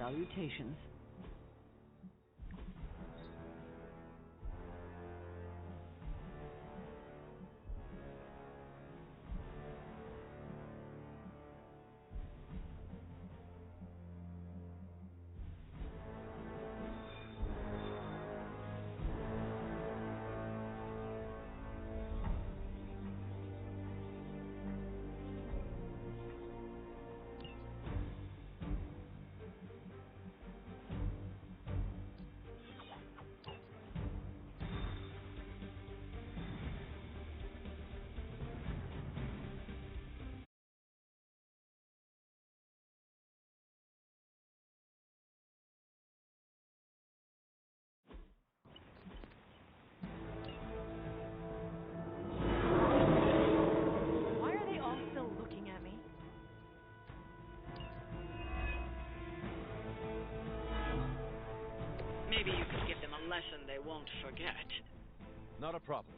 Salutations. Why are they all still looking at me? Maybe you could give them a lesson they won't forget. Not a problem.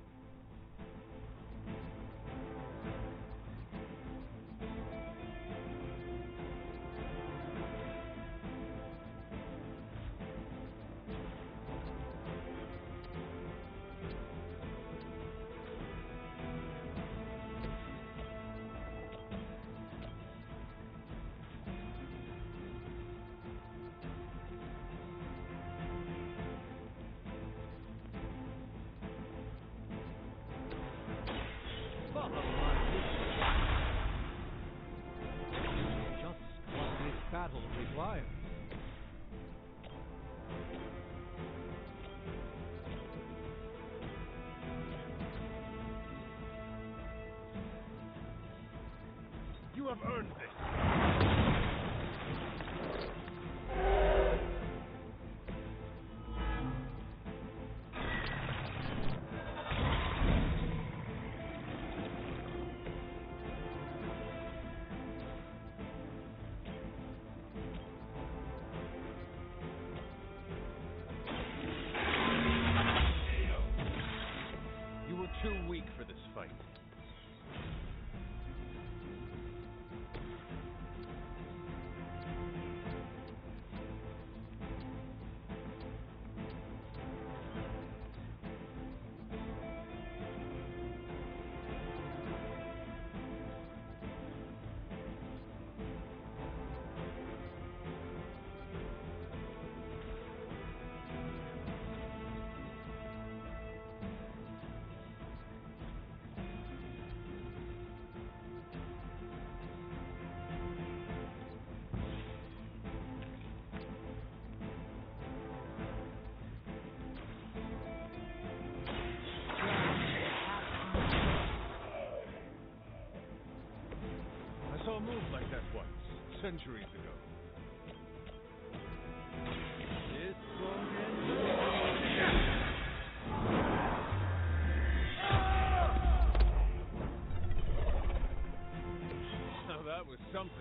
Just what this battle requires. You have earned this. You were too weak for this fight. I saw a move like that once, centuries ago. This won't end. Now that was something.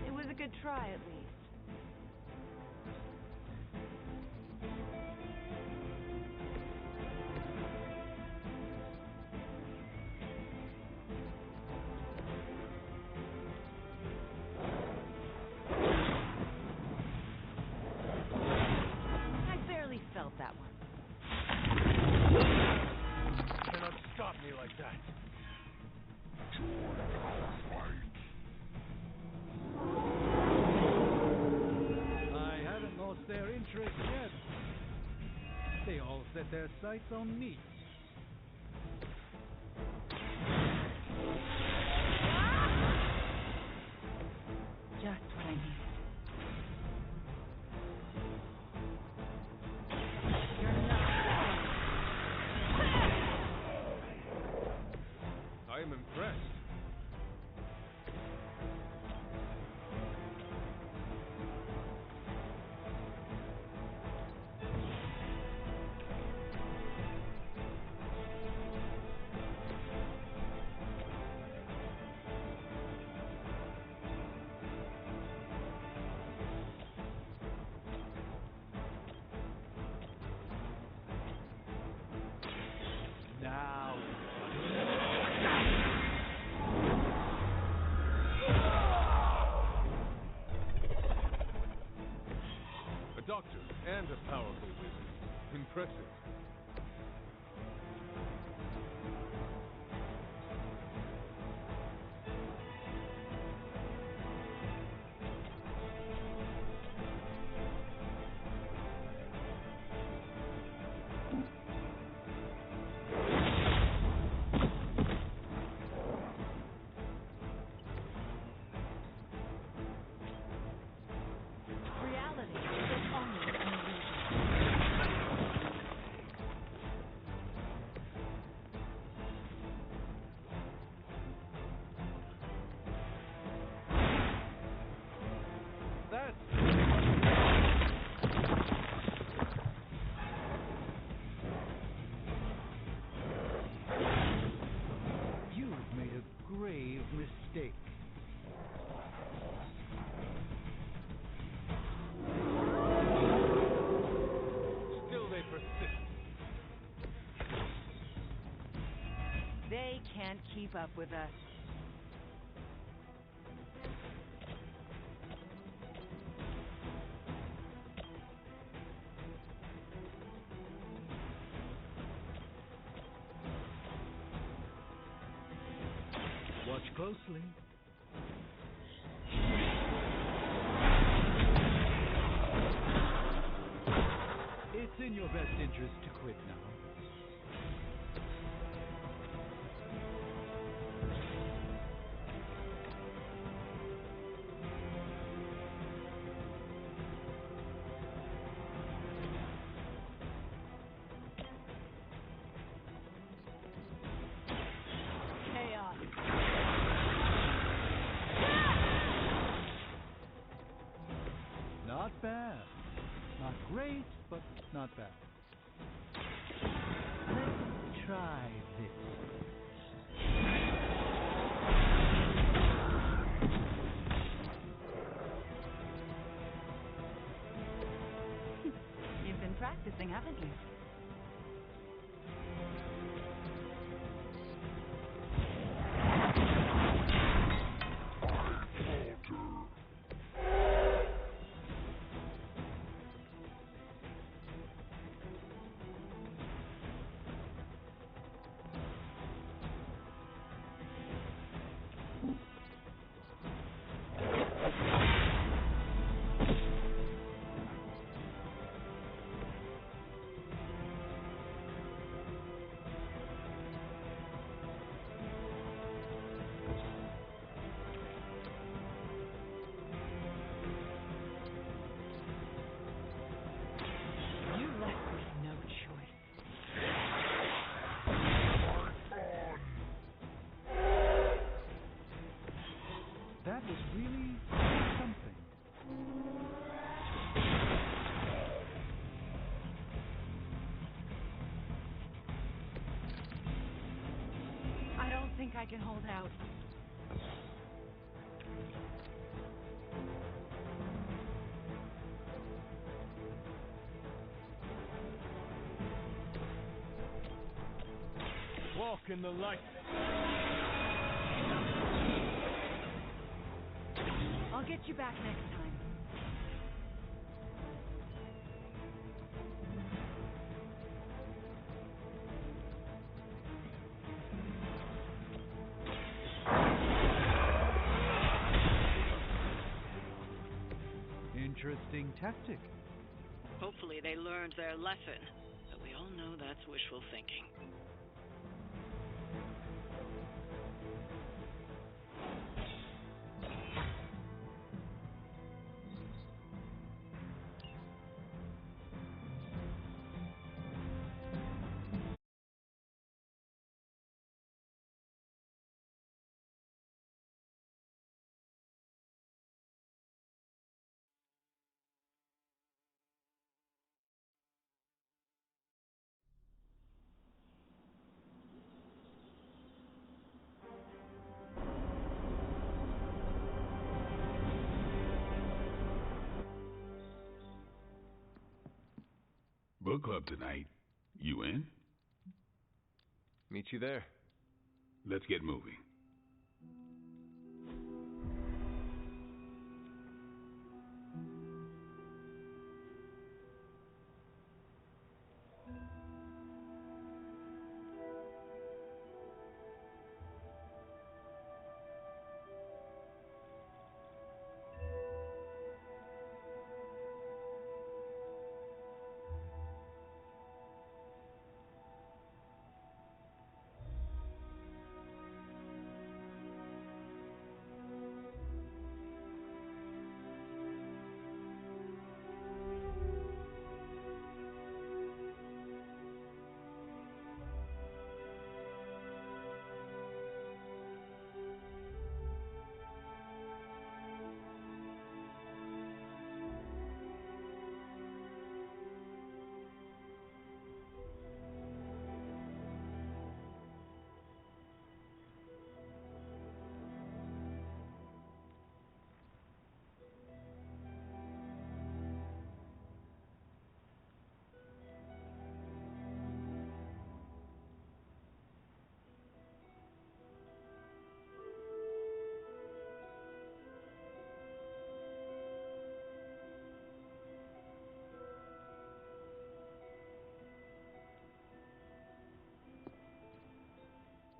It was a good try, at least. I barely felt that one. You cannot stop me like that. I haven't lost their interest yet. They all set their sights on me. Just what I needed. You're not. I am impressed. a powerful wizard. Impressive. Reality is only an illusion. That's... You've made a grave mistake. Still they persist. They can't keep up with us. Watch closely. It's in your best interest to quit now. Chaos. Not bad. Not great, but not bad. Let's try this. You've been practicing, haven't you? You left with no choice. That was really something. I don't think I can hold out. Walk in the light. I'll get you back next time. Interesting tactic. Hopefully they learned their lesson, but we all know that's wishful thinking. Book club tonight. You in? Meet you there. Let's get moving.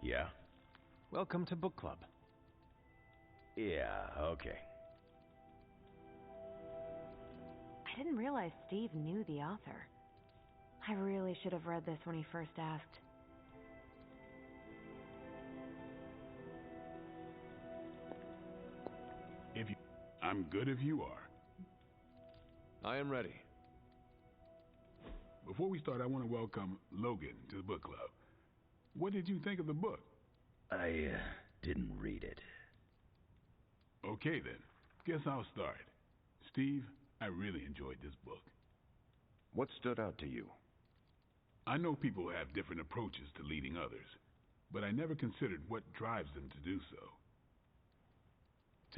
Yeah? Welcome to book club. Yeah, okay. I didn't realize Steve knew the author. I really should have read this when he first asked. I'm good if you are. I am ready. Before we start, I want to welcome Logan to the book club. What did you think of the book? I didn't read it. Okay then, guess I'll start. Steve, I really enjoyed this book. What stood out to you? I know people have different approaches to leading others, but I never considered what drives them to do so.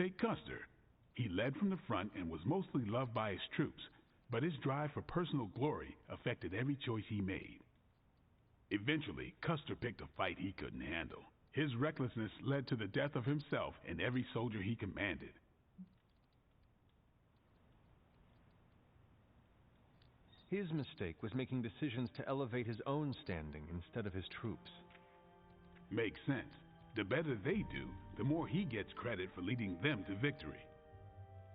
Take Custer. He led from the front and was mostly loved by his troops, but his drive for personal glory affected every choice he made. Eventually, Custer picked a fight he couldn't handle. His recklessness led to the death of himself and every soldier he commanded. His mistake was making decisions to elevate his own standing instead of his troops. Makes sense. The better they do, the more he gets credit for leading them to victory.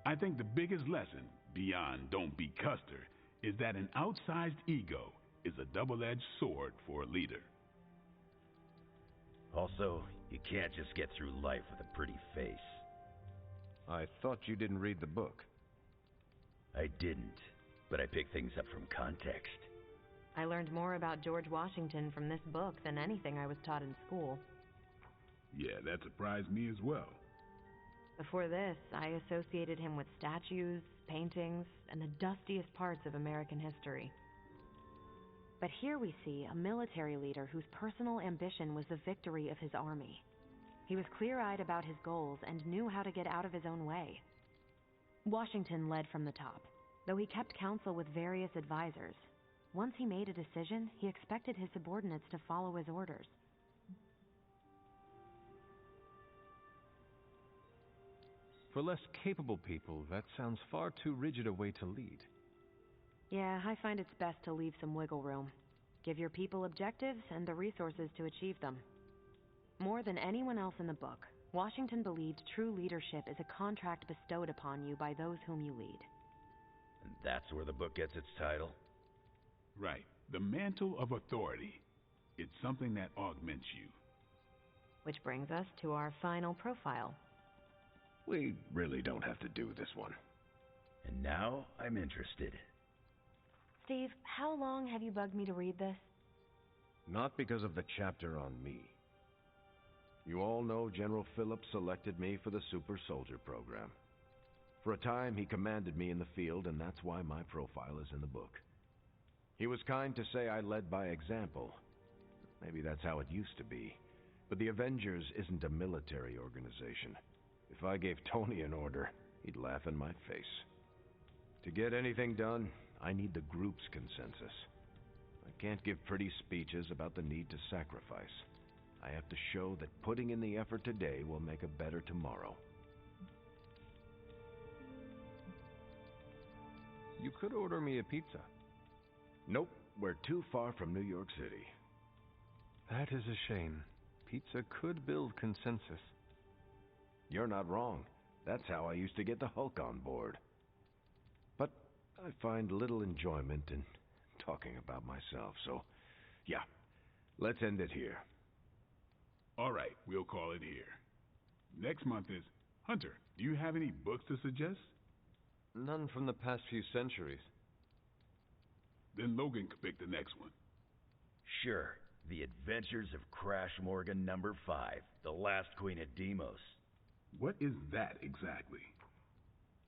I think the biggest lesson, beyond don't be Custer, is that an outsized ego is a double-edged sword for a leader. Also, you can't just get through life with a pretty face. I thought you didn't read the book. I didn't, but I picked things up from context. I learned more about George Washington from this book than anything I was taught in school. Yeah, that surprised me as well. Before this, I associated him with statues, paintings, and the dustiest parts of American history. But here we see a military leader whose personal ambition was the victory of his army. He was clear-eyed about his goals and knew how to get out of his own way. Washington led from the top, though he kept counsel with various advisors. Once he made a decision, he expected his subordinates to follow his orders. For less capable people, that sounds far too rigid a way to lead. Yeah, I find it's best to leave some wiggle room. Give your people objectives and the resources to achieve them. More than anyone else in the book, Washington believed true leadership is a contract bestowed upon you by those whom you lead. And that's where the book gets its title? Right. The mantle of authority. It's something that augments you. Which brings us to our final profile. We really don't have to do this one. And now I'm interested. Steve, how long have you bugged me to read this? Not because of the chapter on me. You all know General Phillips selected me for the Super Soldier program. For a time, he commanded me in the field, and that's why my profile is in the book. He was kind to say I led by example. Maybe that's how it used to be. But the Avengers isn't a military organization. If I gave Tony an order, he'd laugh in my face. To get anything done, I need the group's consensus. I can't give pretty speeches about the need to sacrifice. I have to show that putting in the effort today will make a better tomorrow. You could order me a pizza. Nope, we're too far from New York City. That is a shame. Pizza could build consensus. You're not wrong. That's how I used to get the Hulk on board. But I find little enjoyment in talking about myself, so yeah, let's end it here. All right, we'll call it here. Next month is Hunter. Do you have any books to suggest? None from the past few centuries. Then Logan could pick the next one. Sure. The Adventures of Crash Morgan number 5, The Last Queen of Deimos. What is that exactly?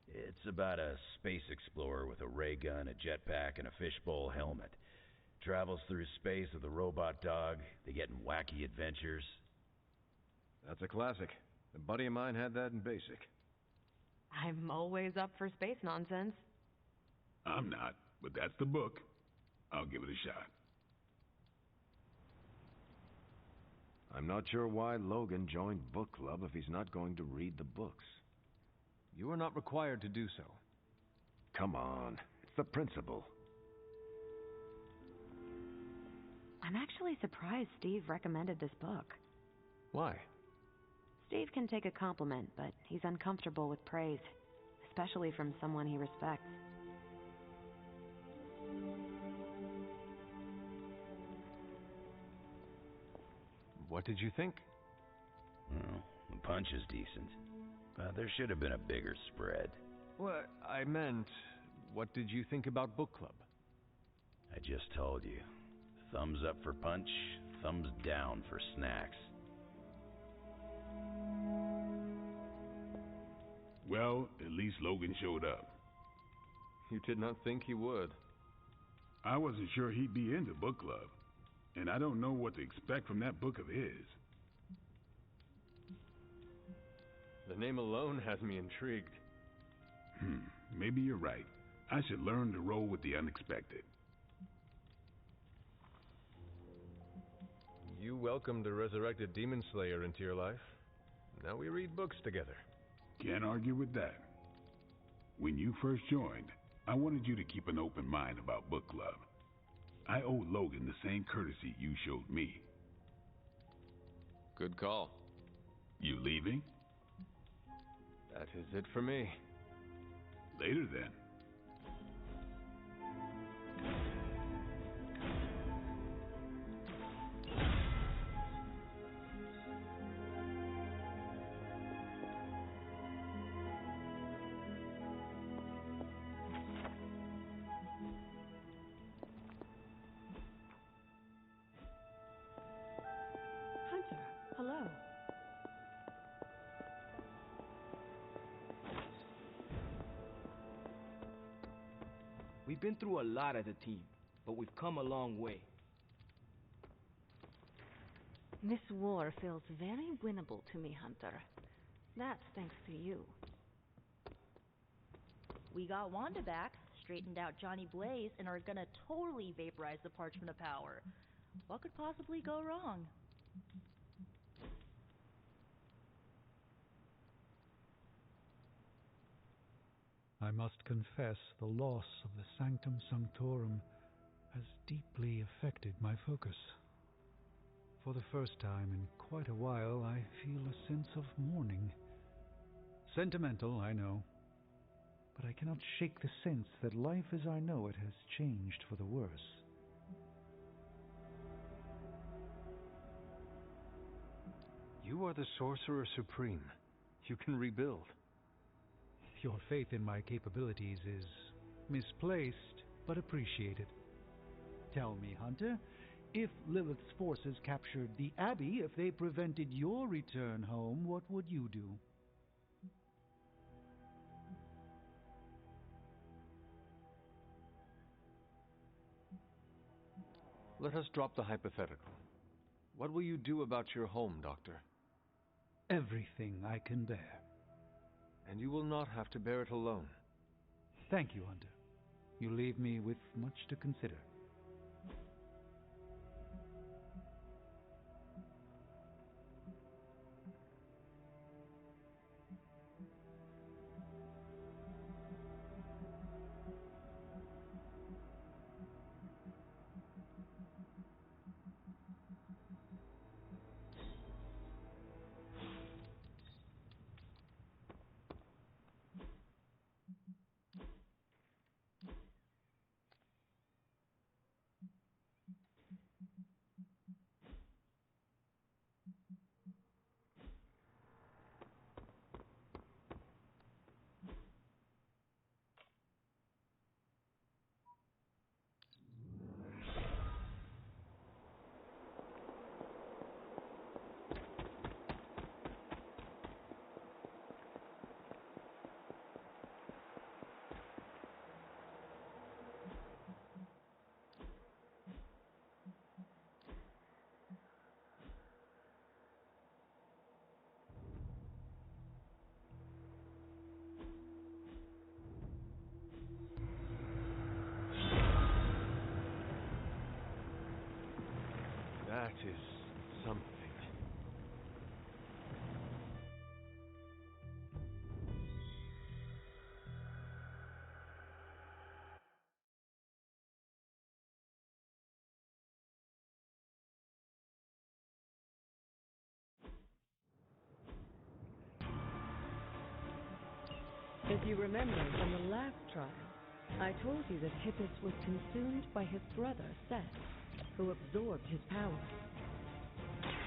It's about a space explorer with a ray gun, a jetpack, and a fishbowl helmet. Travels through space with a robot dog. They get in wacky adventures. That's a classic. A buddy of mine had that in basic. I'm always up for space nonsense. I'm not, but that's the book. I'll give it a shot. I'm not sure why Logan joined book club if he's not going to read the books. You are not required to do so. Come on, it's the principle. I'm actually surprised Steve recommended this book. Why? Steve can take a compliment, but he's uncomfortable with praise, especially from someone he respects. What did you think? Well, the punch is decent. But there should have been a bigger spread. Well, I meant, what did you think about book club? I just told you. Thumbs up for punch, thumbs down for snacks. Well, at least Logan showed up. You did not think he would. I wasn't sure he'd be into book club, and I don't know what to expect from that book of his. The name alone has me intrigued. Maybe you're right. I should learn to roll with the unexpected. You welcomed a resurrected demon slayer into your life. Now we read books together. Can't argue with that. When you first joined, I wanted you to keep an open mind about book club. I owe Logan the same courtesy you showed me. Good call. You leaving? That is it for me. Later then. Hunter, hello. We've been through a lot as a team, but we've come a long way. This war feels very winnable to me, Hunter. That's thanks to you. We got Wanda back, straightened out Johnny Blaze, and are gonna totally vaporize the Parchment of Power. What could possibly go wrong? I must confess the loss of the Sanctum Sanctorum has deeply affected my focus. For the first time in quite a while, I feel a sense of mourning. Sentimental, I know, but I cannot shake the sense that life as I know it has changed for the worse. You are the Sorcerer Supreme. You can rebuild. Your faith in my capabilities is misplaced, but appreciated. Tell me, Hunter, if Lilith's forces captured the Abbey, if they prevented your return home, what would you do? Let us drop the hypothetical. What will you do about your home, Doctor? Everything I can bear. And you will not have to bear it alone. Thank you, Hunter. You leave me with much to consider. That is something. If you remember from the last trial, I told you that Hippus was consumed by his brother, Seth, who absorbed his power.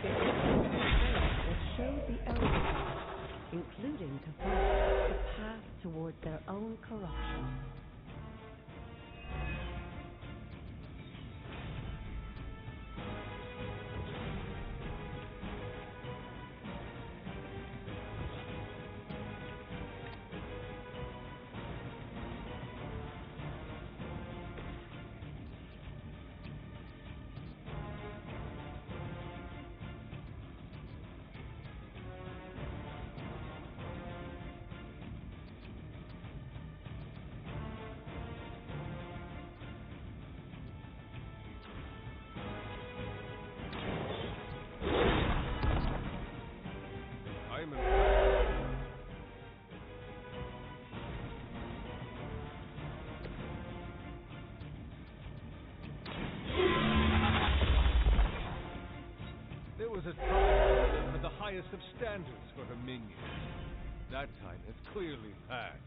It was this that showed the Elder, including Cathars, the path towards their own corruption. There was a time when had the highest of standards for her minions. That time has clearly passed.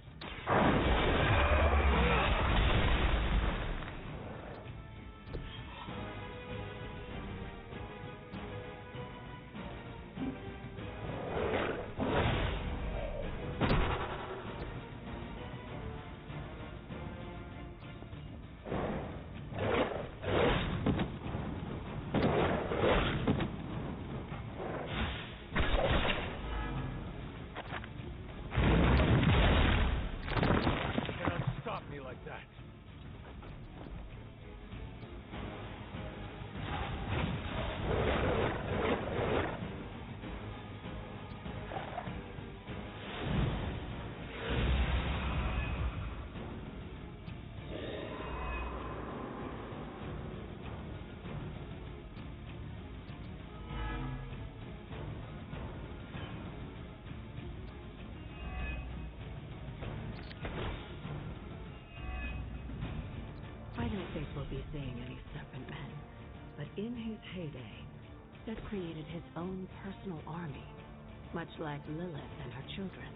I don't think we'll be seeing any Serpent Men, but in his heyday, Seth created his own personal army, much like Lilith and her children.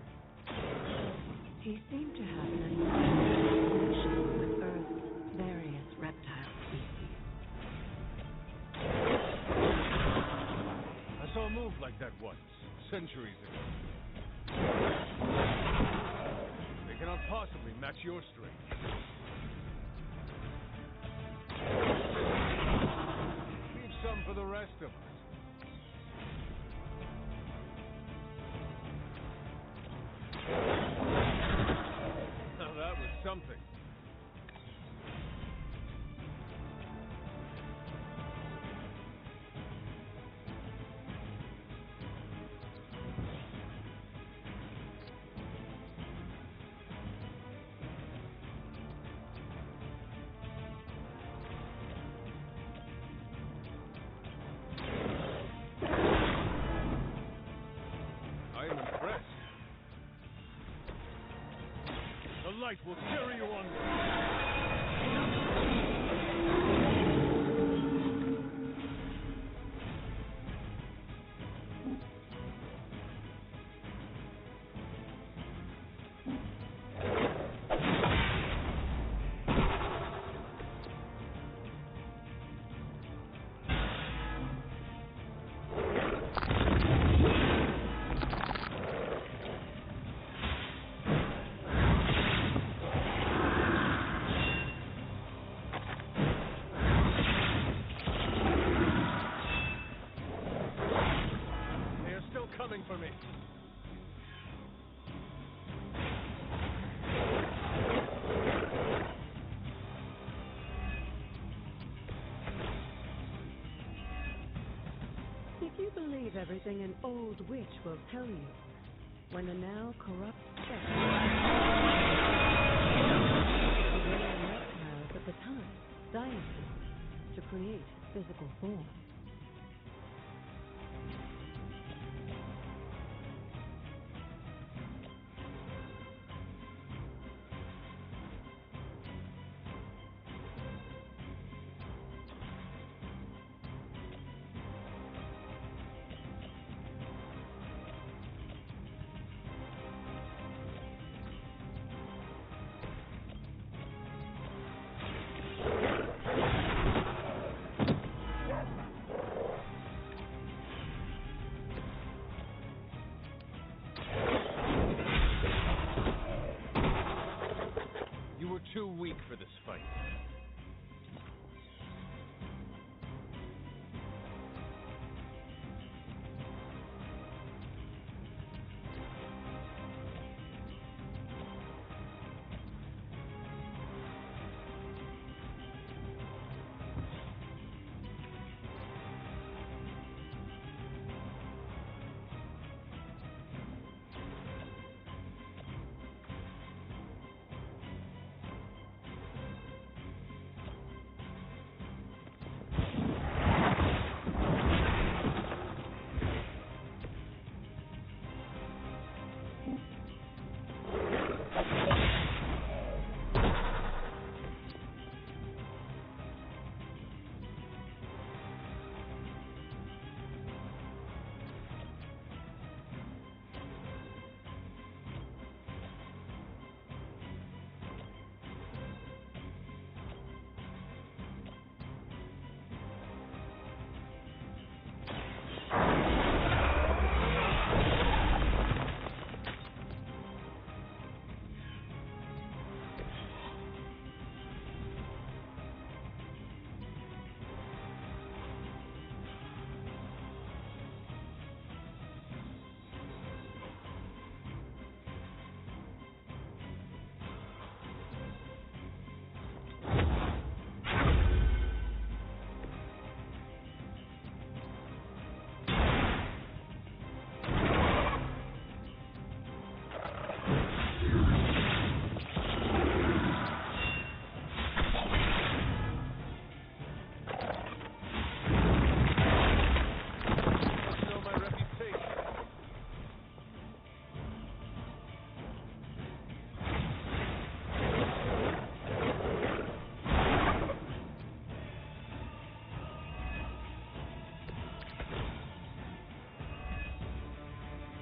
He seemed to have an enormous connection with Earth's various reptile species. I saw a move like that once, centuries ago. They cannot possibly match your strength. Leave some for the rest of us. Now that was something. The light will carry you onward. Coming for me. If you believe everything an old witch will tell you, when the now corrupt Seth created reptiles at the time, dinosaurs, to create physical form. too weak for this fight.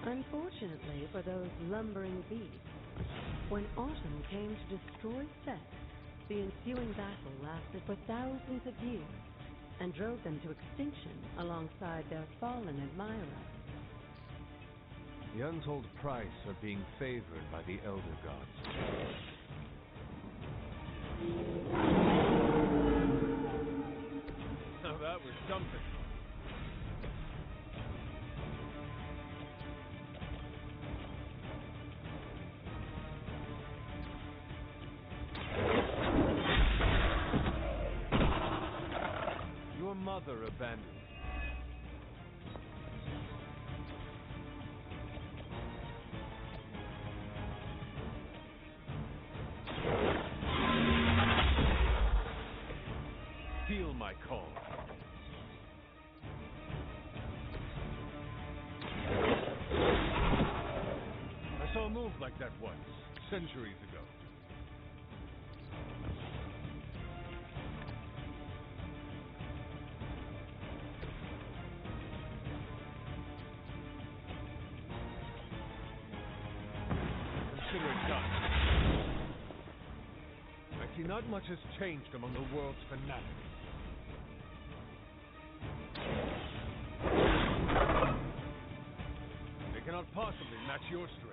Unfortunately for those lumbering beasts, when autumn came to destroy Set, the ensuing battle lasted for thousands of years and drove them to extinction alongside their fallen admirer. The untold price of being favored by the Elder Gods. Now that was something. Your mother abandoned you. Feel my call. I saw a move like that once, centuries ago. Consider it done. I see not much has changed among the world's fanatics. They cannot possibly match your strength.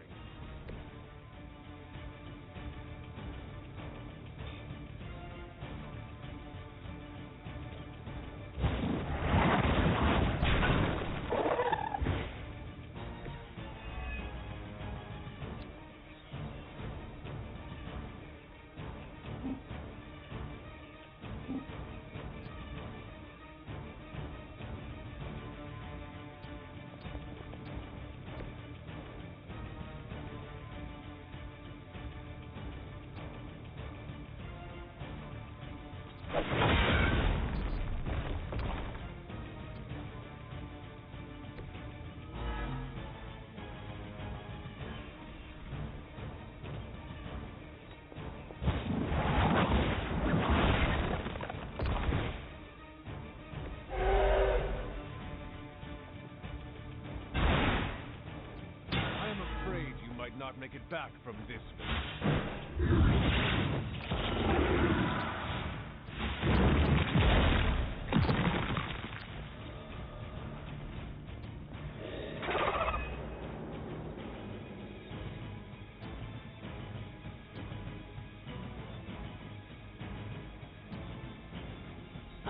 Not make it back from this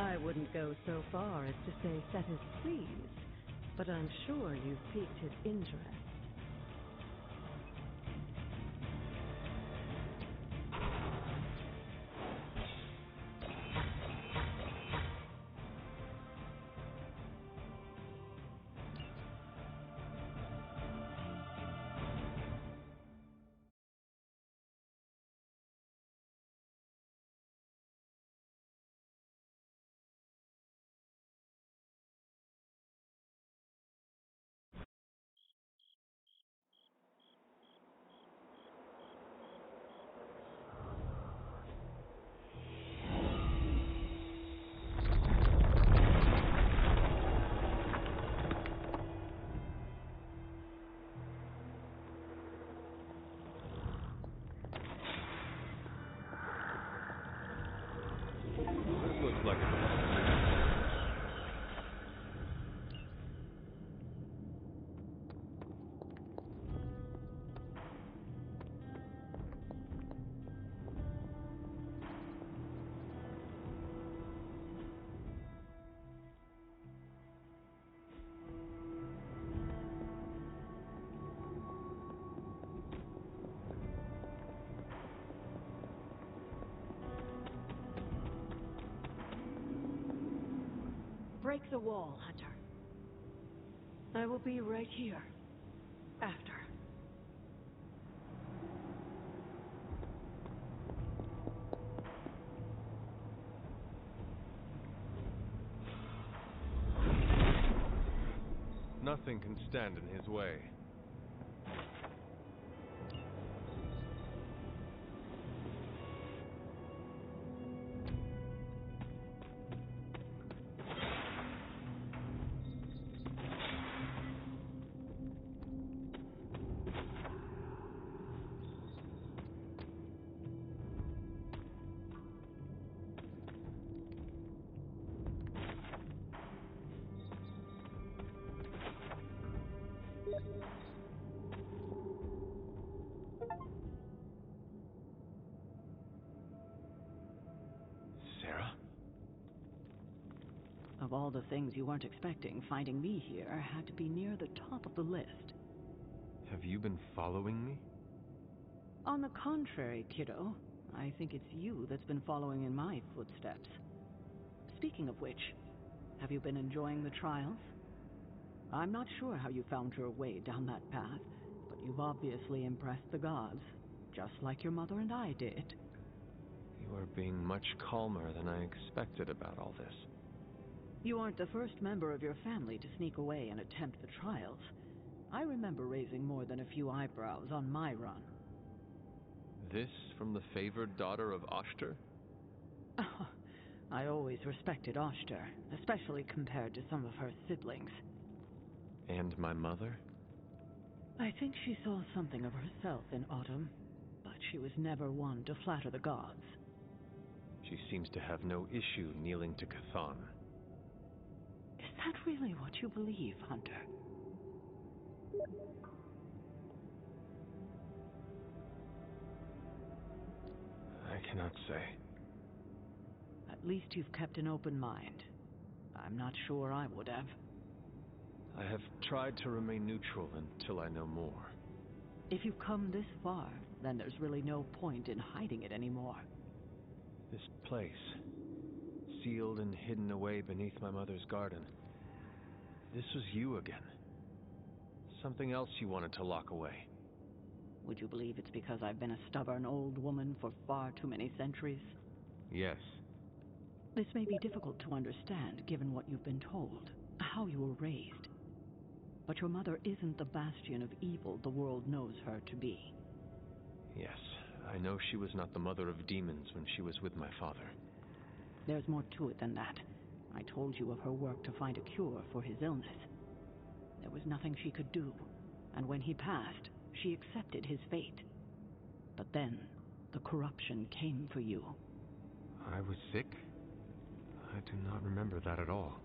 I wouldn't go so far as to say set his pleased, but I'm sure you've piqued his interest. Break the wall, Hunter. I will be right here. After. Nothing can stand in his way. Of all the things you weren't expecting, finding me here had to be near the top of the list. Have you been following me? On the contrary, kiddo, I think it's you that's been following in my footsteps. Speaking of which, have you been enjoying the trials? I'm not sure how you found your way down that path, but you've obviously impressed the gods, just like your mother and I did. You are being much calmer than I expected about all this. You aren't the first member of your family to sneak away and attempt the trials. I remember raising more than a few eyebrows on my run. This from the favored daughter of Oshter? I always respected Oshter, especially compared to some of her siblings. And my mother? I think she saw something of herself in Autumn, but she was never one to flatter the gods. She seems to have no issue kneeling to Chthon. Is that really what you believe, Hunter? I cannot say. At least you've kept an open mind. I'm not sure I would have. I have tried to remain neutral until I know more. If you've come this far, then there's really no point in hiding it anymore. This place, sealed and hidden away beneath my mother's garden. This was you again. Something else you wanted to lock away. Would you believe it's because I've been a stubborn old woman for far too many centuries? Yes. This may be difficult to understand given what you've been told, how you were raised. But your mother isn't the bastion of evil the world knows her to be. Yes, I know she was not the mother of demons when she was with my father. There's more to it than that. I told you of her work to find a cure for his illness. There was nothing she could do, and when he passed, she accepted his fate. But then, the corruption came for you. I was sick? I do not remember that at all.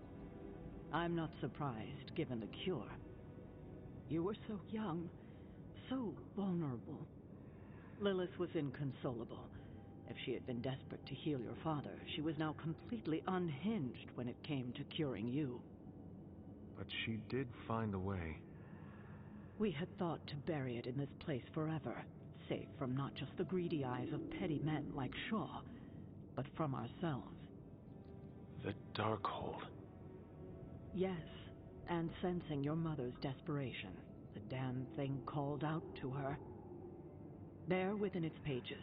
I'm not surprised, given the cure. You were so young, so vulnerable. Lilith was inconsolable, If she had been desperate to heal your father, she was now completely unhinged when it came to curing you. But she did find a way. We had thought to bury it in this place forever, safe from not just the greedy eyes of petty men like Shaw, but from ourselves. The Darkhold. Yes, and sensing your mother's desperation, the damn thing called out to her. There within its pages,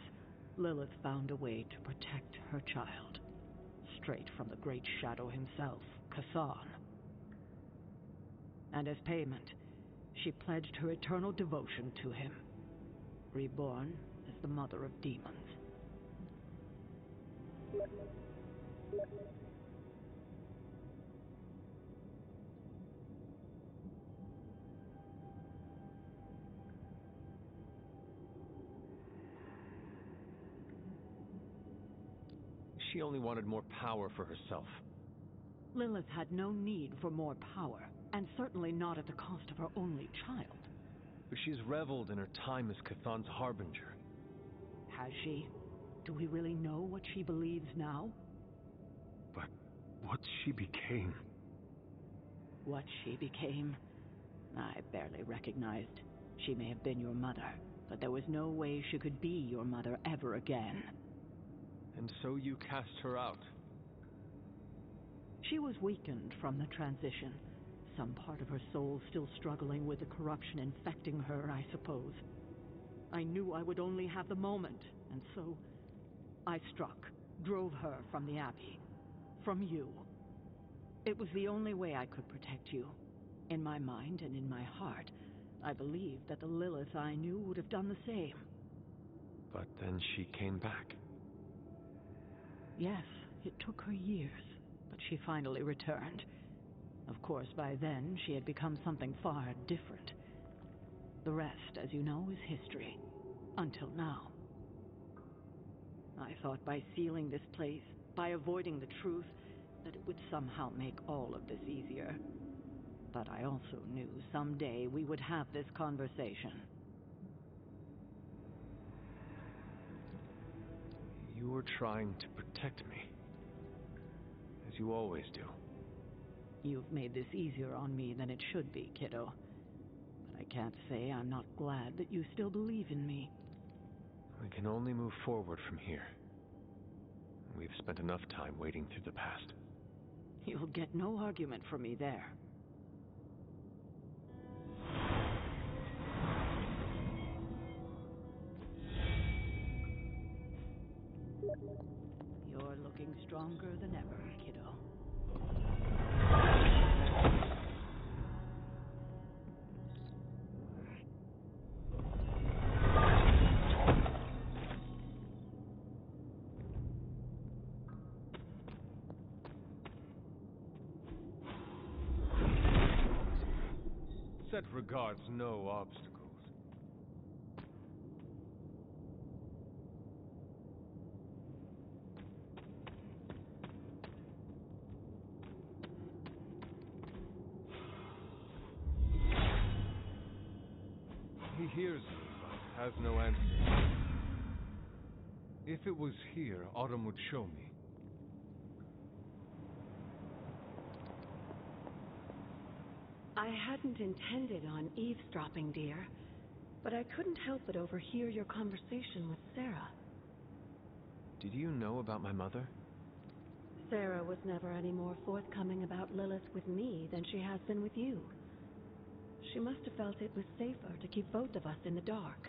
Lilith found a way to protect her child, straight from the Great Shadow himself, Kasan. And as payment, she pledged her eternal devotion to him, reborn as the Mother of Demons. She only wanted more power for herself. Lilith had no need for more power, and certainly not at the cost of her only child. But she's reveled in her time as Cathan's harbinger. Has she? Do we really know what she believes now? But what she became... What she became? I barely recognized. She may have been your mother, but there was no way she could be your mother ever again. And so you cast her out? She was weakened from the transition. Some part of her soul still struggling with the corruption infecting her, I suppose. I knew I would only have the moment, and so I struck, drove her from the Abbey, from you. It was the only way I could protect you. In my mind and in my heart, I believed that the Lilith I knew would have done the same. But then she came back. Yes, it took her years, but she finally returned. Of course, by then, she had become something far different. The rest, as you know, is history. Until now. I thought by sealing this place, by avoiding the truth, that it would somehow make all of this easier. But I also knew someday we would have this conversation. You were trying to protect me. As you always do. You've made this easier on me than it should be, kiddo. But I can't say I'm not glad that you still believe in me. We can only move forward from here. We've spent enough time wading through the past. You'll get no argument from me there. You're looking stronger than ever, kiddo. Set regards no obstacles. He hears me, but has no answer. If it was here, Autumn would show me. I hadn't intended on eavesdropping, dear, but I couldn't help but overhear your conversation with Sarah. Did you know about my mother? Sarah was never any more forthcoming about Lilith with me than she has been with you. She must have felt it was safer to keep both of us in the dark.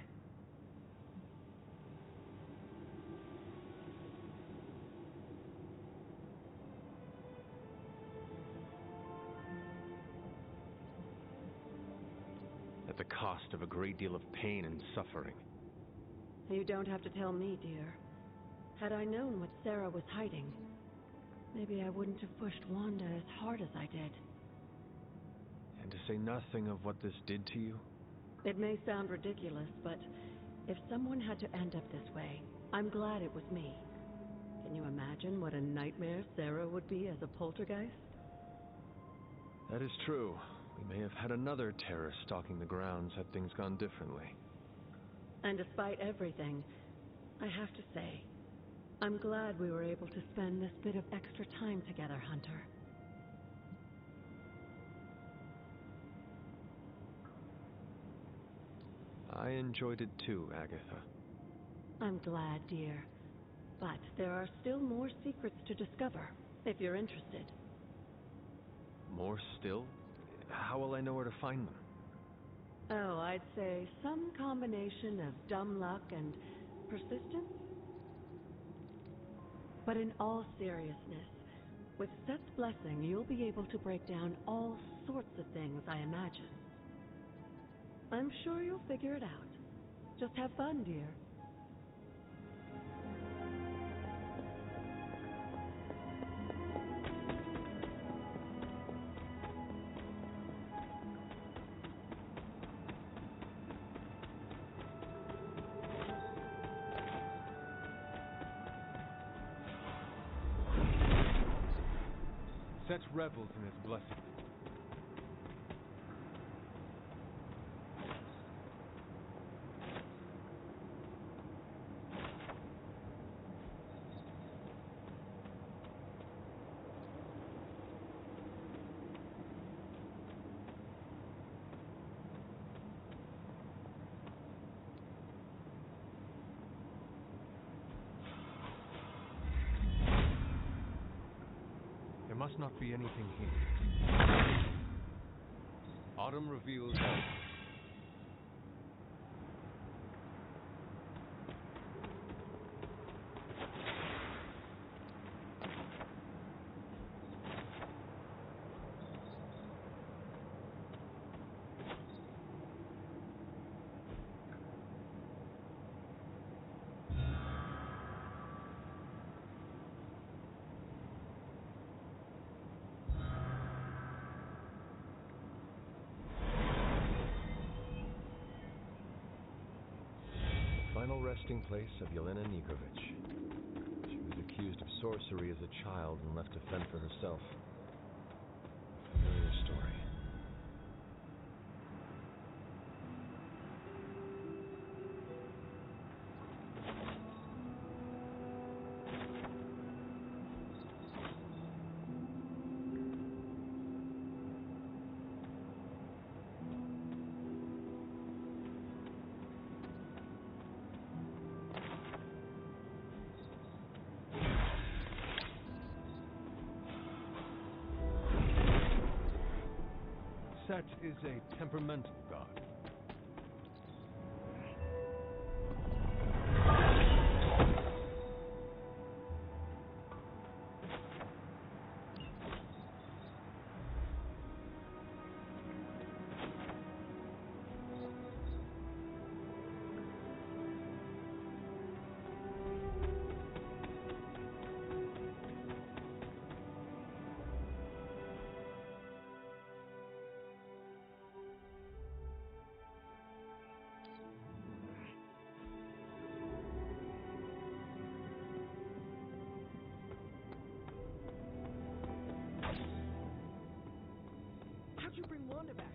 At the cost of a great deal of pain and suffering. You don't have to tell me, dear. Had I known what Sarah was hiding, maybe I wouldn't have pushed Wanda as hard as I did. And to say nothing of what this did to you? It may sound ridiculous, but if someone had to end up this way, I'm glad it was me. Can you imagine what a nightmare Sarah would be as a poltergeist? That is true. We may have had another terror stalking the grounds had things gone differently. And despite everything, I have to say, I'm glad we were able to spend this bit of extra time together, Hunter. I enjoyed it too, Agatha. I'm glad, dear. But there are still more secrets to discover, if you're interested. More still? How will I know where to find them? Oh, I'd say some combination of dumb luck and persistence. But in all seriousness, with Set's blessing, you'll be able to break down all sorts of things, I imagine. I'm sure you'll figure it out. Just have fun, dear. Set revels in his blessing. There must not be anything here. Autumn reveals all. Final resting place of Yelena Nikrovich. She was accused of sorcery as a child and left to fend for herself. A familiar story. Set is a temperamental god. How'd you bring Wanda back?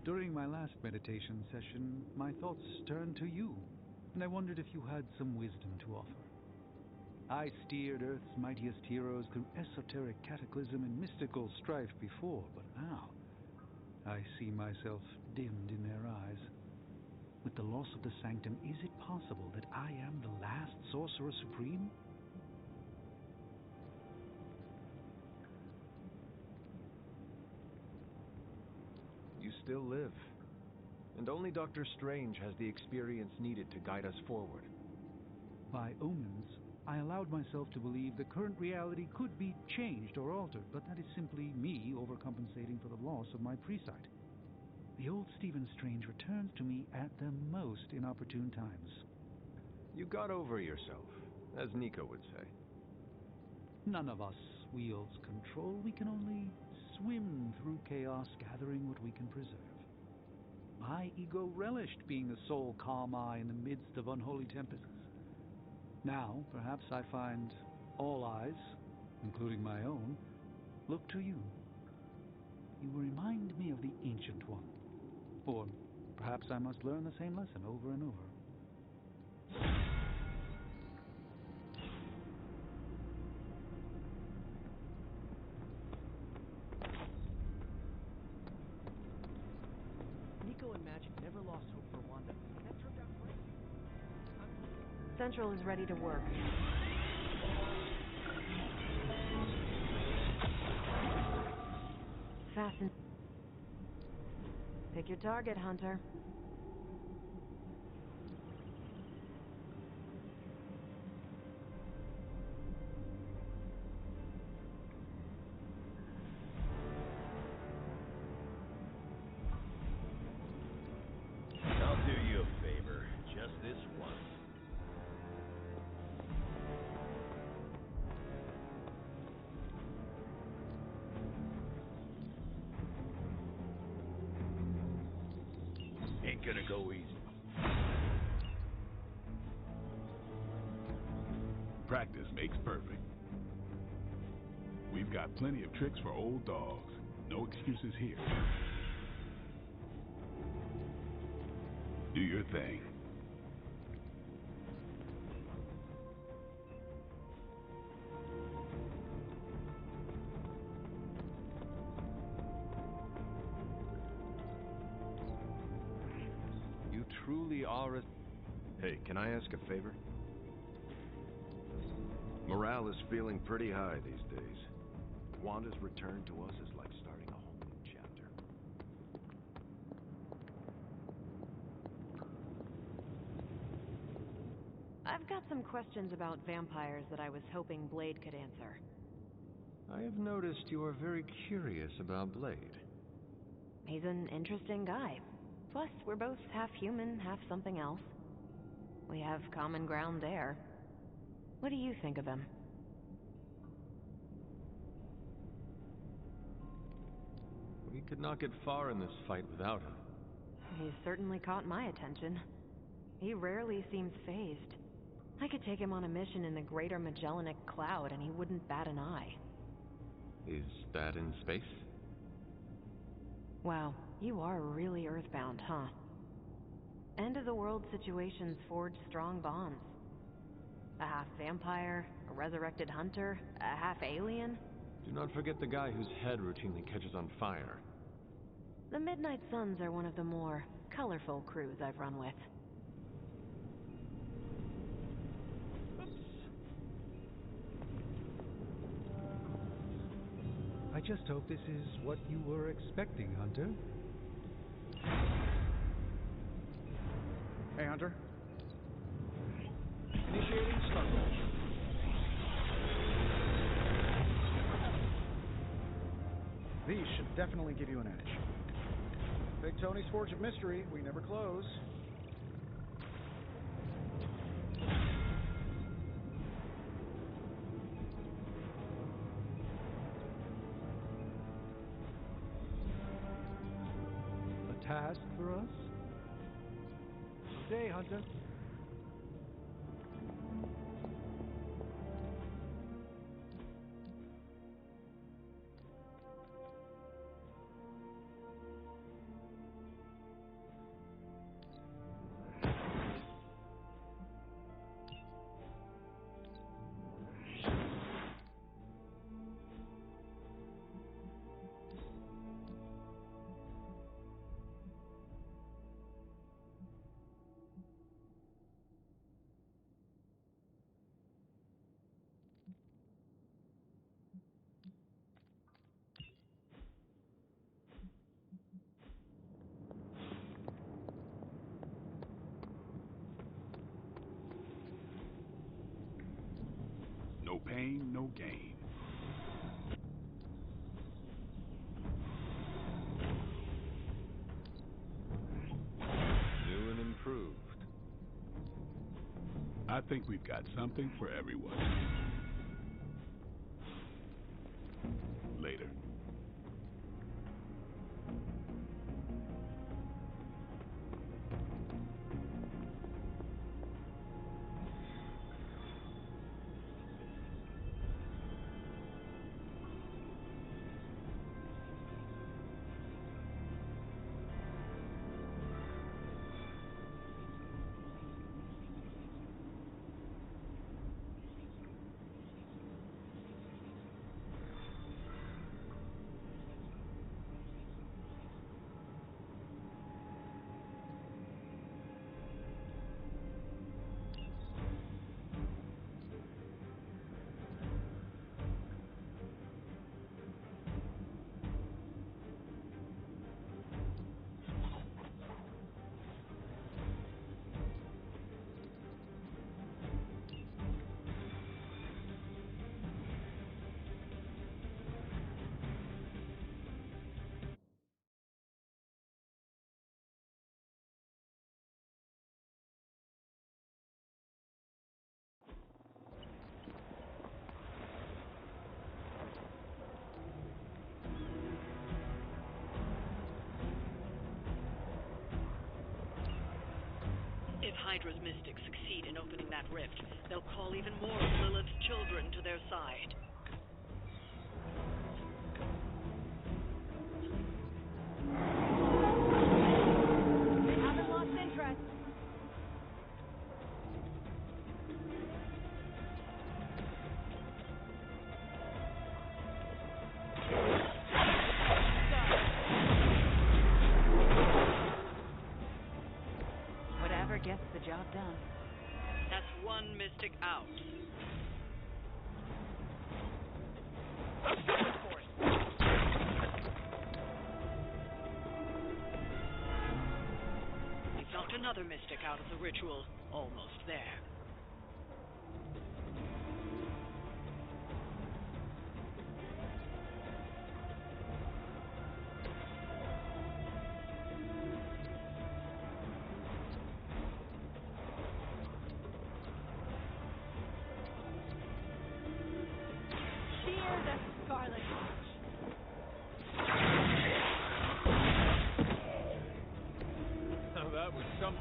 During my last meditation session, my thoughts turned to you, and I wondered if you had some wisdom to offer. I steered Earth's mightiest heroes through esoteric cataclysm and mystical strife before, but now I see myself dimmed in their eyes. With the loss of the Sanctum, is it possible that I am the last Sorcerer Supreme? You still live, and only Dr. Strange has the experience needed to guide us forward. By omens, I allowed myself to believe the current reality could be changed or altered, but that is simply me overcompensating for the loss of my presight. The old Stephen Strange returns to me at the most inopportune times. You got over yourself, as Nico would say. None of us wields control. We can only swim through chaos, gathering what we can preserve. My ego relished being the sole calm eye in the midst of unholy tempests. Now, perhaps I find all eyes, including my own, look to you. You remind me of the Ancient One. Or perhaps I must learn the same lesson over and over. Nico and Magic never lost hope for Wanda, and that turned out great. Central is ready to work. Fasten. Pick your target, Hunter. I'll do you a favor, just this once. Ain't gonna go easy. Practice makes perfect. We've got plenty of tricks for old dogs. No excuses here. Do your thing. You truly are a... Hey, can I ask a favor? Morale is feeling pretty high these days. Wanda's return to us is like starting a whole new chapter. I've got some questions about vampires that I was hoping Blade could answer. I have noticed you are very curious about Blade. He's an interesting guy. Plus, we're both half human, half something else. We have common ground there. What do you think of him? We could not get far in this fight without him. He's certainly caught my attention. He rarely seems phased. I could take him on a mission in the Greater Magellanic Cloud and he wouldn't bat an eye. Is that in space? Wow, you are really earthbound, huh? End-of-the-world situations forge strong bonds. A half-vampire, a resurrected hunter, a half-alien? Do not forget the guy whose head routinely catches on fire. The Midnight Suns are one of the more colorful crews I've run with. I just hope this is what you were expecting, Hunter. Hey, Hunter. Initiating start roll. These should definitely give you an edge. Big Tony's Forge of Mystery, we never close. A task for us? Good day, Hunter. No pain, no gain. New and improved. I think we've got something for everyone. Later. If Hydra's mystics succeed in opening that rift, they'll call even more of Lilith's children to their side. They haven't lost interest. Whatever gets the job done. That's one mystic out. We've knocked another mystic out of the ritual. Almost there. Fear the Scarlet Now that was something.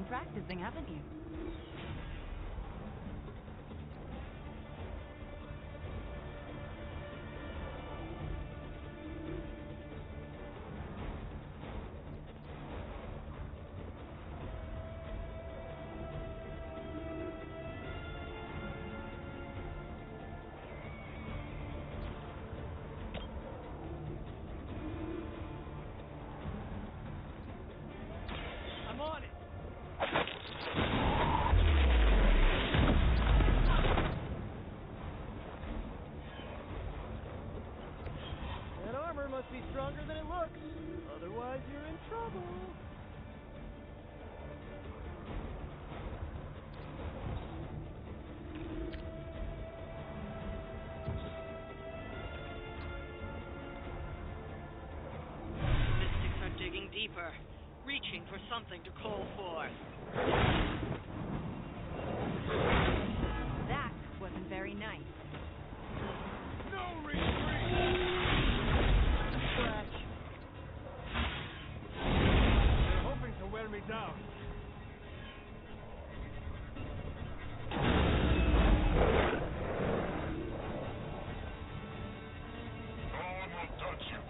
practicing, haven't you? I'm on it! That armor must be stronger than it looks. Otherwise, you're in trouble. Mystics are digging deeper, reaching for something to call for. That wasn't very nice. No retreat! Scratch. They're hoping to wear me down. No one will touch you.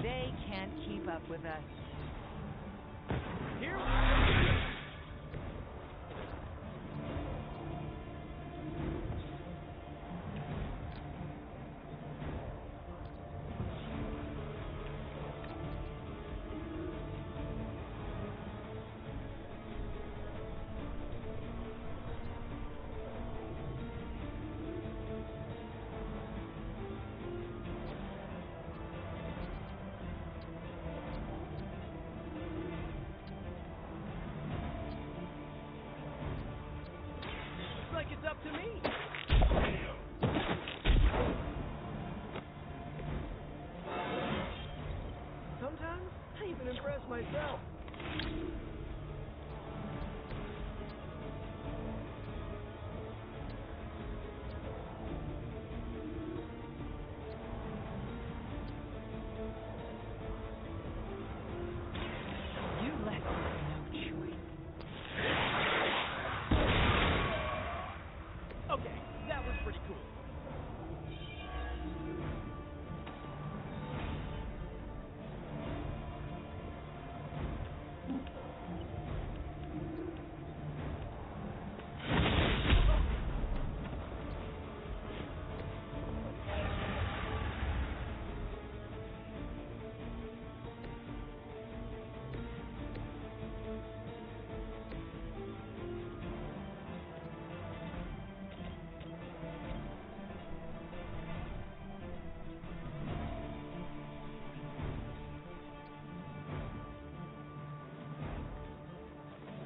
They can't keep up with us. Here looks like it's up to me. Sometimes I even impress myself. You left us no choice. Okay, that was pretty cool.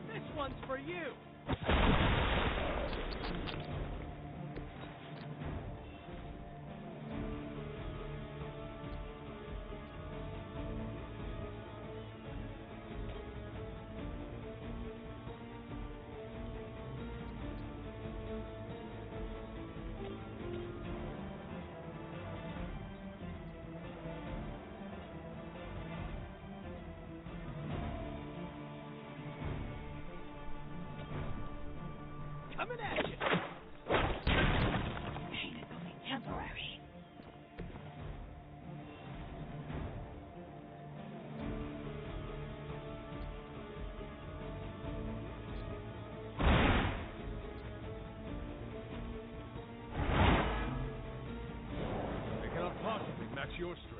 This one's for you. Coming at you. Pain is only temporary. They cannot possibly match your strength.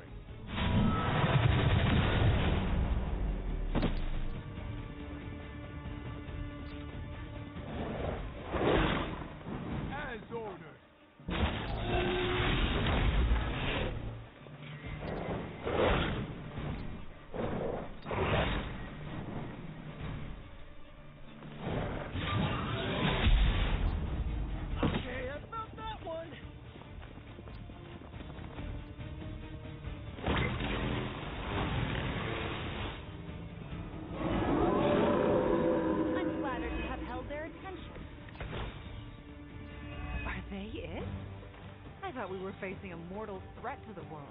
I thought we were facing a mortal threat to the world.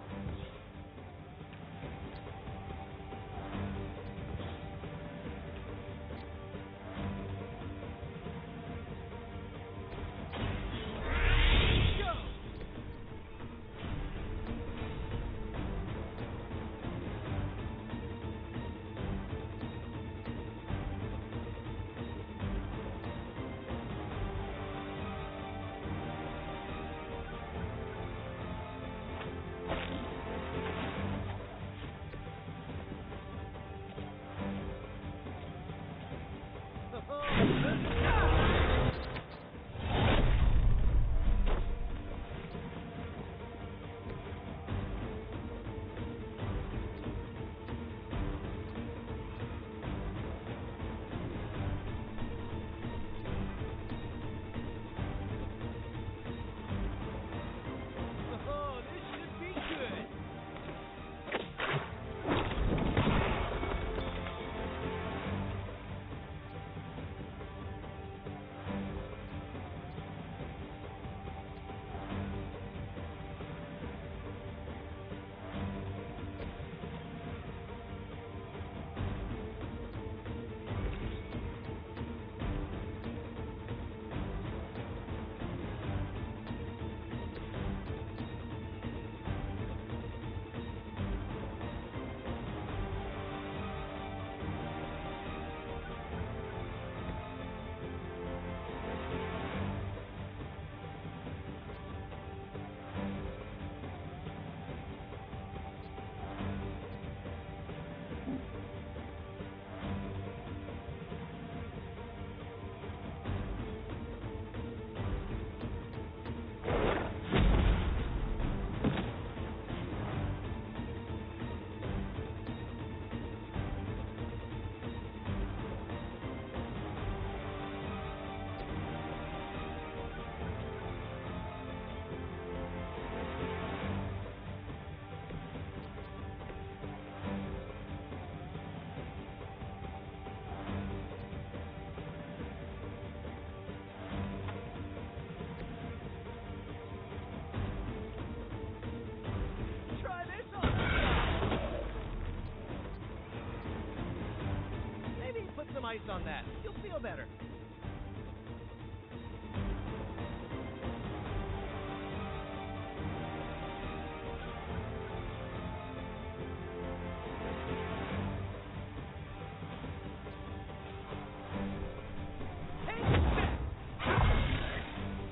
Some ice on that. You'll feel better.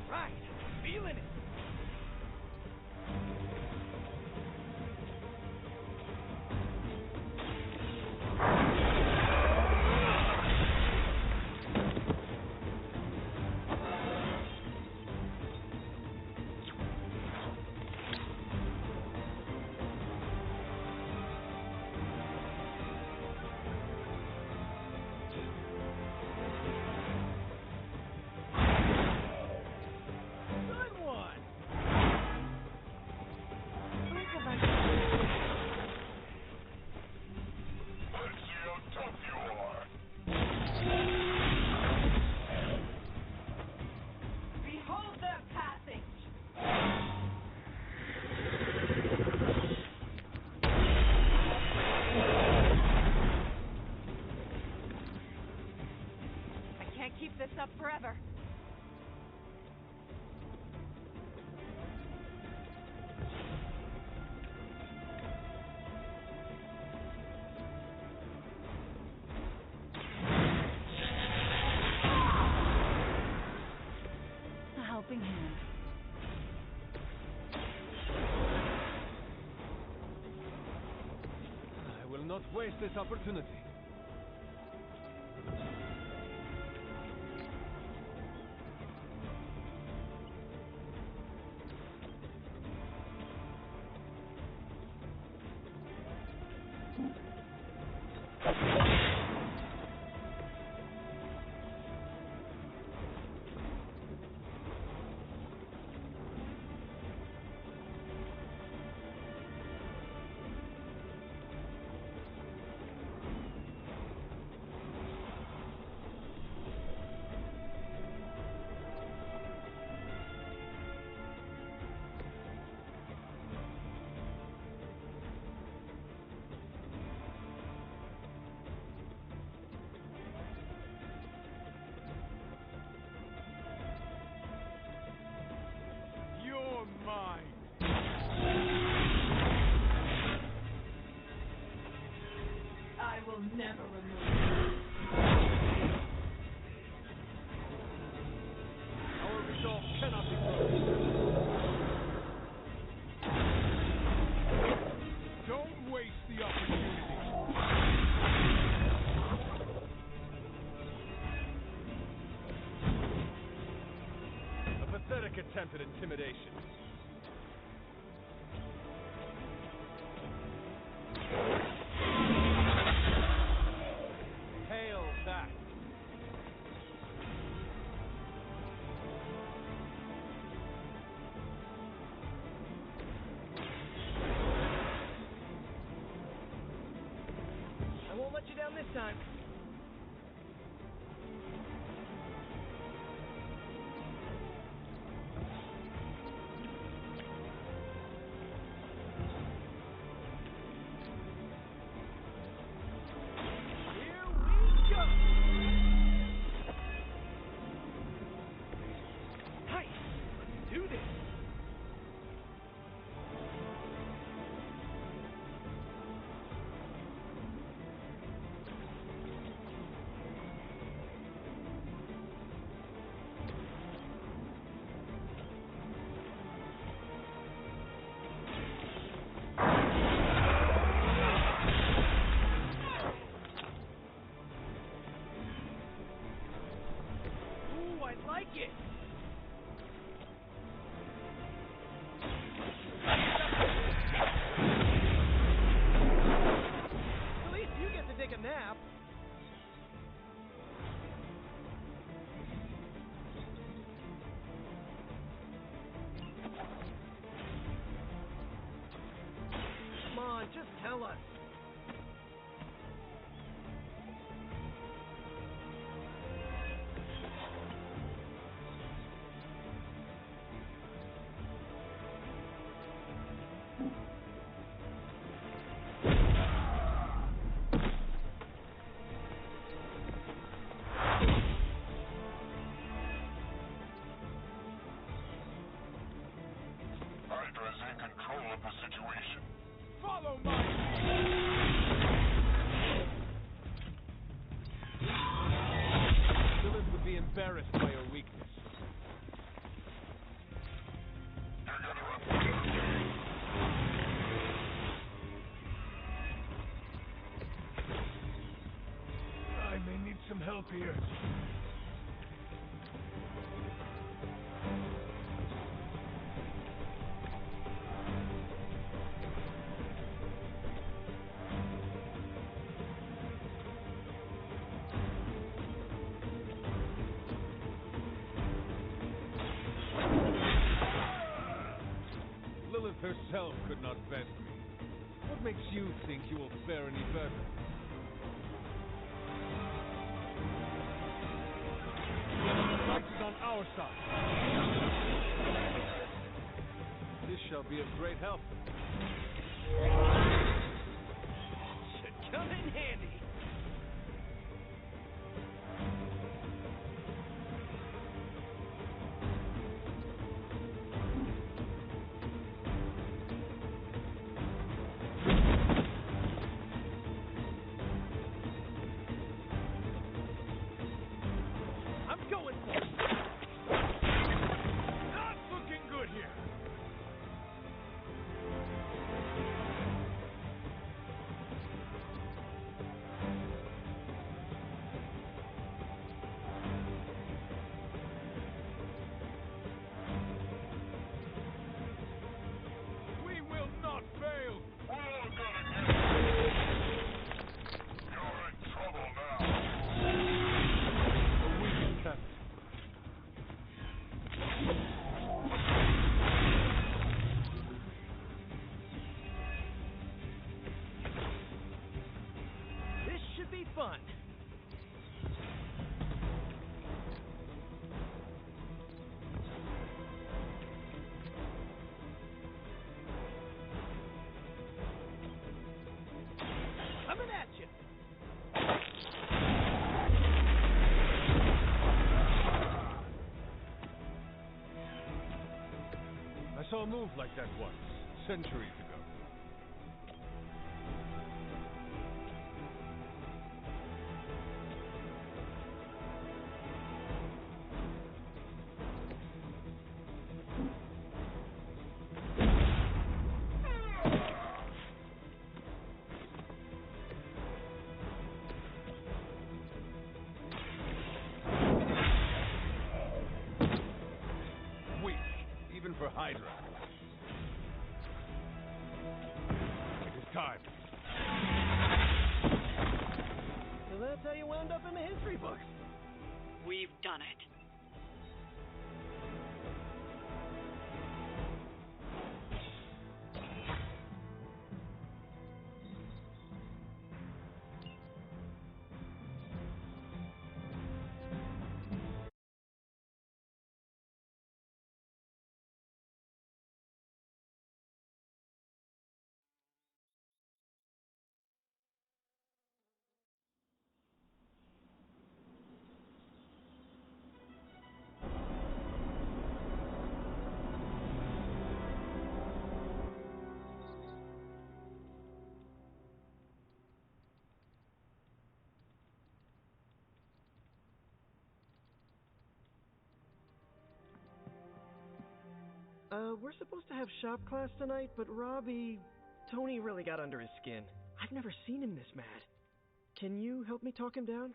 Right. Feeling it. Keep this up forever. A helping hand. I will not waste this opportunity. never removed. Our resolve cannot be broken. Don't waste the opportunity. A pathetic attempt at intimidation. Hail that. I won't let you down this time. Here we go! Hi! Let's do this! Ooh, I like it! At least you get to take a nap. Come on, just tell us. Hydra is in control of the situation. Follow my Lilith would be embarrassed by your weakness. I may need some help here. Lilith herself could not bend me. What makes you think you will fare any better? The fight is on our side. This shall be of great help. Should come in handy. I'm going for it. Not looking good here. We will not fail. We're all gonna get it. You're in trouble now. A weak attempt. This should be fun. Coming at you. I saw a move like that once, centuries ago. for Hydra. It is time. So that's how you wound up in the history books. We've done it. We're supposed to have shop class tonight, but Tony really got under his skin. I've never seen him this mad. Can you help me talk him down?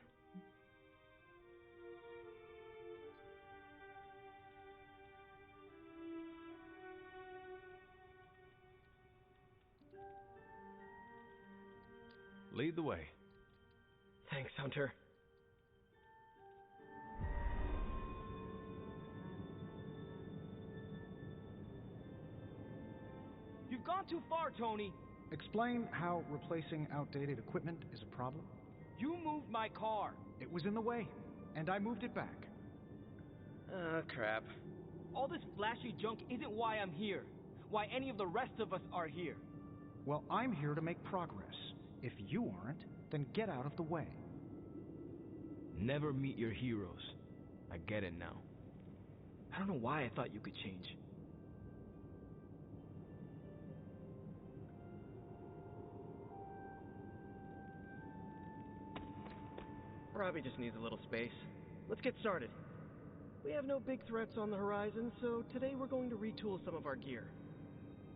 Lead the way. Thanks, Hunter. You've gone too far, Tony. Explain how replacing outdated equipment is a problem. You moved my car. It was in the way, and I moved it back. Crap. All this flashy junk isn't why I'm here. Why any of the rest of us are here. Well, I'm here to make progress. If you aren't, then get out of the way. Never meet your heroes. I get it now. I don't know why I thought you could change. Robbie just needs a little space. Let's get started. We have no big threats on the horizon, so today we're going to retool some of our gear.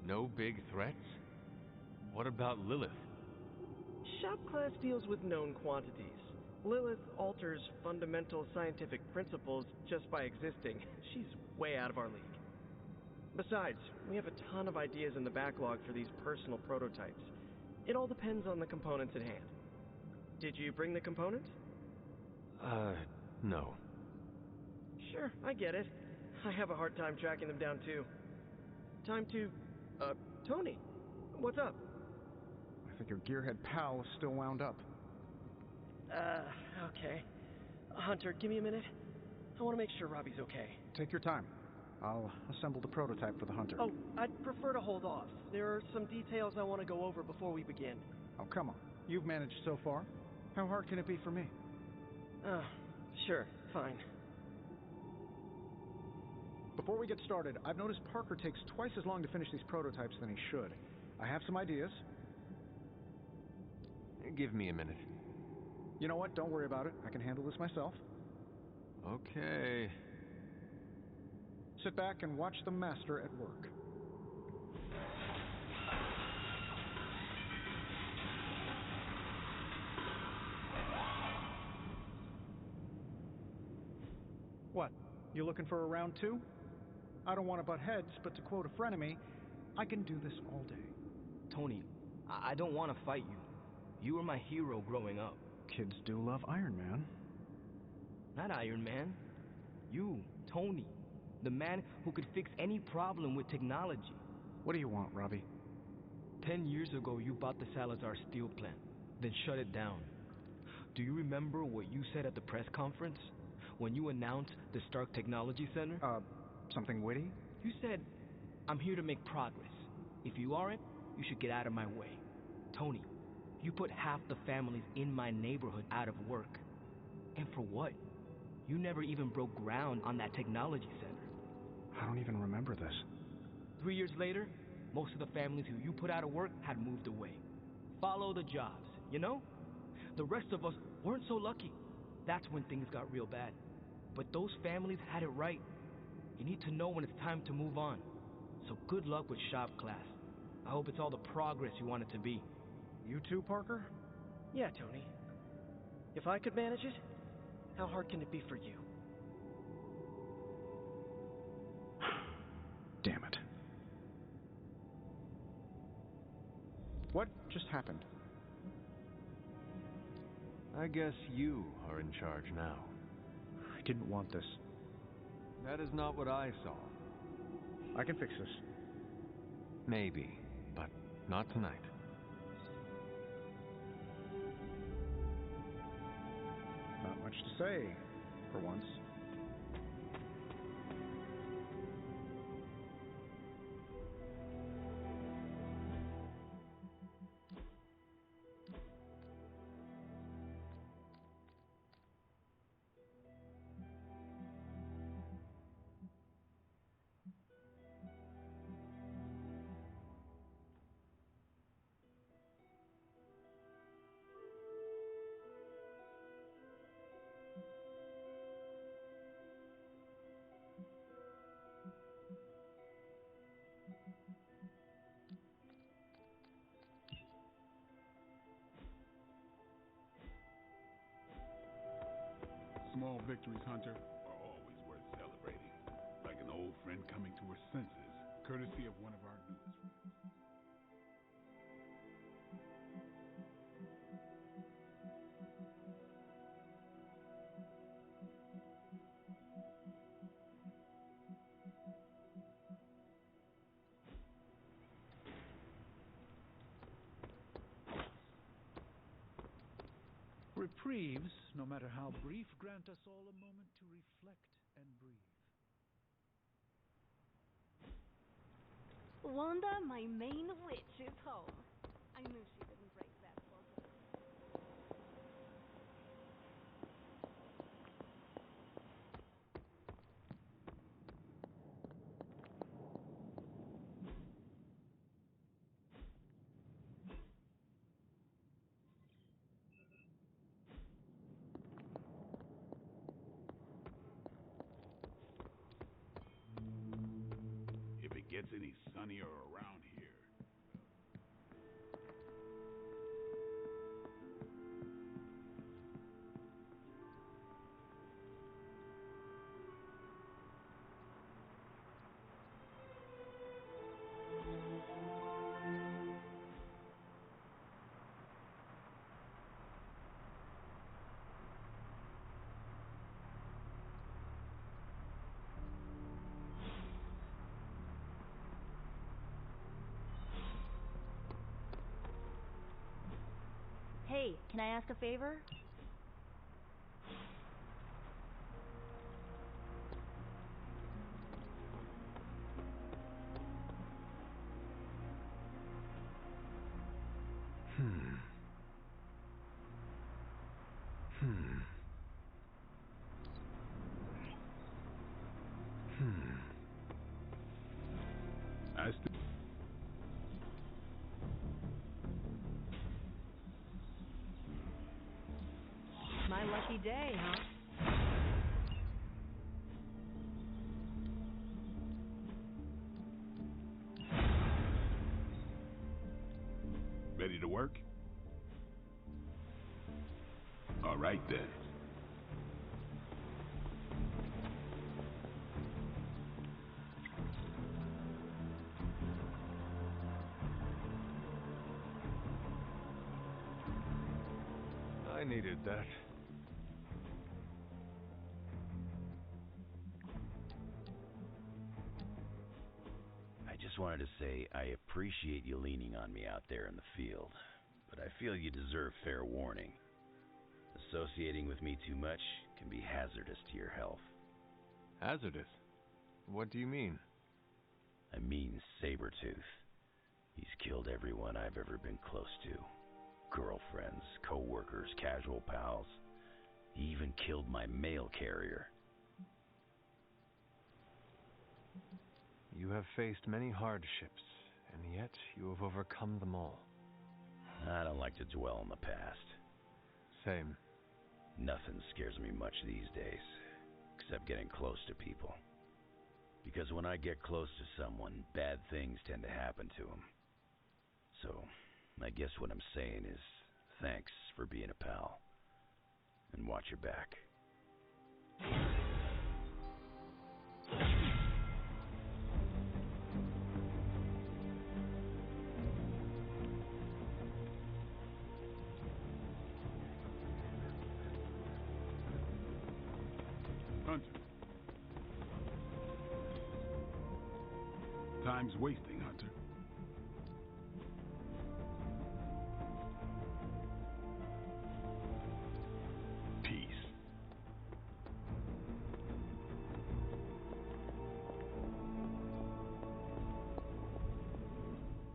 No big threats? What about Lilith? Shop class deals with known quantities. Lilith alters fundamental scientific principles just by existing. She's way out of our league. Besides, we have a ton of ideas in the backlog for these personal prototypes. It all depends on the components at hand. Did you bring the components? No. Sure, I get it. I have a hard time tracking them down too. Time to... Tony, what's up? I think your gearhead pal is still wound up. Okay. Hunter, give me a minute. I want to make sure Robbie's okay. Take your time. I'll assemble the prototype for the Hunter. Oh, I'd prefer to hold off. There are some details I want to go over before we begin. Oh, come on. You've managed so far. How hard can it be for me? Sure, fine. Before we get started, I've noticed Parker takes twice as long to finish these prototypes than he should. I have some ideas. Give me a minute. You know what? Don't worry about it. I can handle this myself. Okay. Sit back and watch the master at work. What? You looking for a round two? I don't want to butt heads, but to quote a frenemy, I can do this all day. Tony, I don't want to fight you. You were my hero growing up. Kids do love Iron Man. Not Iron Man. You, Tony. The man who could fix any problem with technology. What do you want, Robbie? 10 years ago, you bought the Salazar steel plant, then shut it down. Do you remember what you said at the press conference? When you announced the Stark Technology Center? Something witty? You said, I'm here to make progress. If you aren't, you should get out of my way. Tony, you put half the families in my neighborhood out of work. And for what? You never even broke ground on that technology center. I don't even remember this. 3 years later, most of the families who you put out of work had moved away. Follow the jobs, you know? The rest of us weren't so lucky. That's when things got real bad. But those families had it right. You need to know when it's time to move on. So good luck with shop class. I hope it's all the progress you want it to be. You too, Parker? Yeah, Tony. If I could manage it, how hard can it be for you? Damn it. What just happened? I guess you are in charge now. I didn't want this. That is not what I saw. I can fix this. Maybe, but not tonight. Not much to say, for once. Small victories, Hunter, are always worth celebrating. Like an old friend coming to her senses, courtesy of one of our newest friends. Reprieves, no matter how brief, grant us all a moment to reflect and breathe. Wanda, my main witch, is home. I knew she didn't break that for good. If it gets any sunnier around here. Hey, can I ask a favor? I still... My lucky day, huh? Ready to work? All right then. I needed that. I just wanted to say I appreciate you leaning on me out there in the field, but I feel you deserve fair warning. Associating with me too much can be hazardous to your health. Hazardous? What do you mean? I mean Sabretooth. He's killed everyone I've ever been close to. Girlfriends, co-workers, casual pals. He even killed my mail carrier. You have faced many hardships, and yet you have overcome them all. I don't like to dwell on the past. Same. Nothing scares me much these days, except getting close to people. Because when I get close to someone, bad things tend to happen to them. So, I guess what I'm saying is, thanks for being a pal. And watch your back. Time's wasting, Hunter. Peace.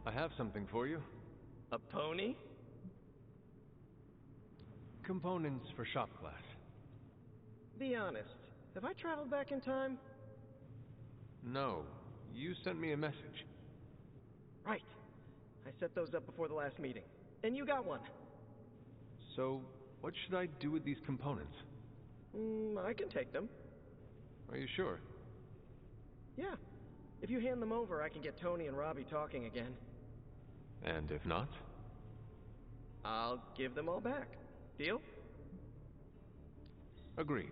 I have something for you. A pony? Components for shop class. Be honest. Have I traveled back in time? No. You sent me a message. Right. I set those up before the last meeting. And you got one. So, what should I do with these components? I can take them. Are you sure? Yeah. If you hand them over, I can get Tony and Robbie talking again. And if not? I'll give them all back. Deal? Agreed.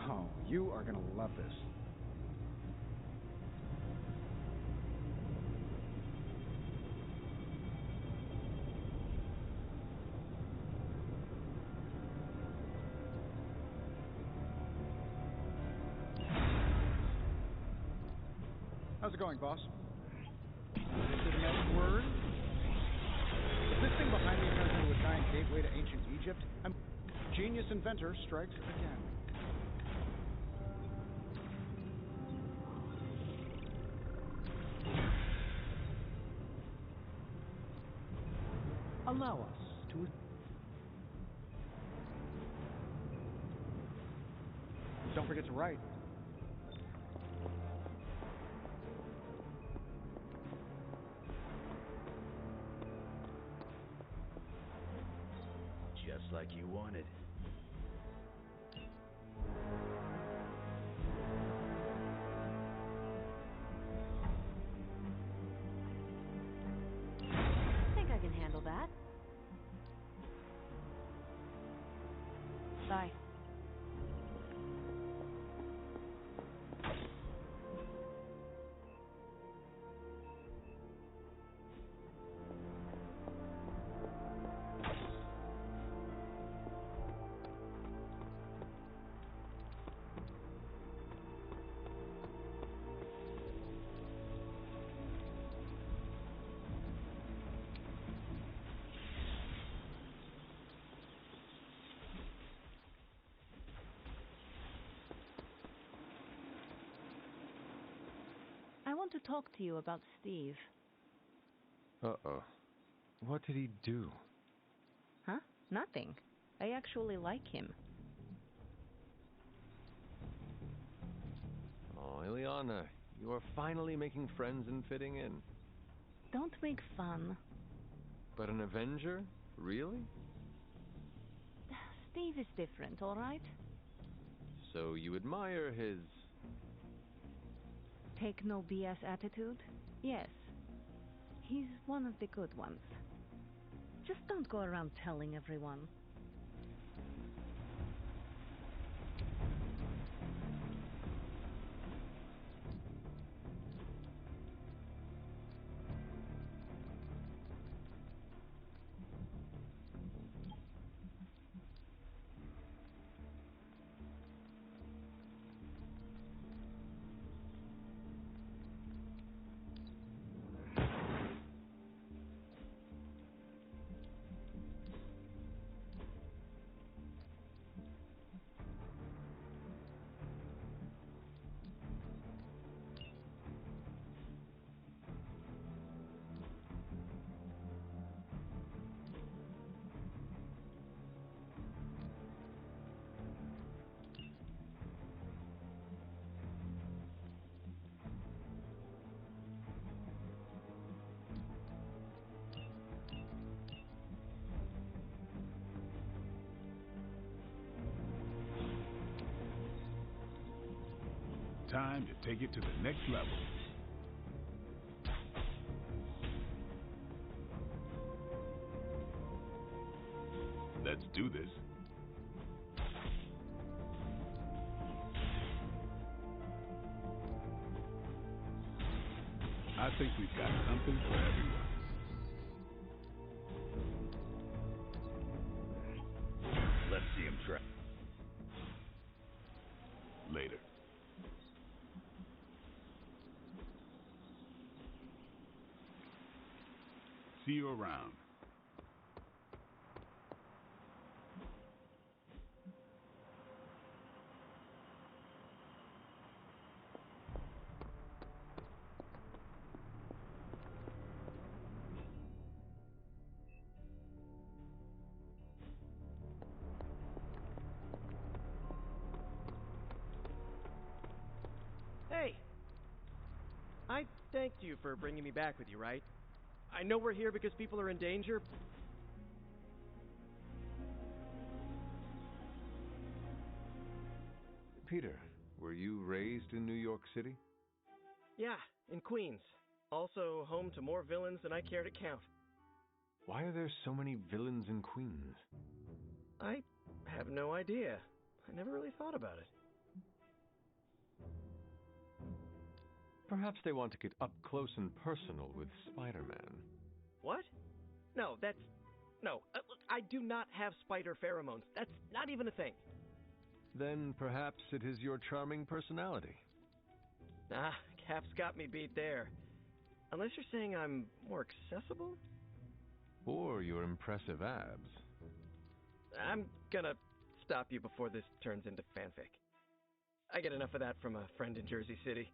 Oh, you are gonna love this. How's it going, boss? Is it a magic word? If this thing behind me turns into a giant gateway to ancient Egypt, genius inventor strikes again. Allow us to... Don't forget to write. Just like you wanted. I think I can handle that. Bye. I want to talk to you about Steve. Uh-oh. What did he do? Huh? Nothing. I actually like him. Oh, Ileana, you are finally making friends and fitting in. Don't make fun. But an Avenger? Really? Steve is different, all right? So you admire his... Take no BS attitude? Yes. He's one of the good ones. Just don't go around telling everyone. Time to take it to the next level. Let's do this. I think we've got something for everyone. Let's see him try. Later. See you around. Hey! I thanked you for bringing me back with you, right? I know we're here because people are in danger. Peter, were you raised in New York City? Yeah, in Queens. Also home to more villains than I care to count. Why are there so many villains in Queens? I have no idea. I never really thought about it. Perhaps they want to get up close and personal with Spider-Man. What? No, that's... No, look, I do not have spider pheromones. That's not even a thing. Then perhaps it is your charming personality. Ah, Cap's got me beat there. Unless you're saying I'm more accessible? Or your impressive abs. I'm gonna stop you before this turns into fanfic. I get enough of that from a friend in Jersey City.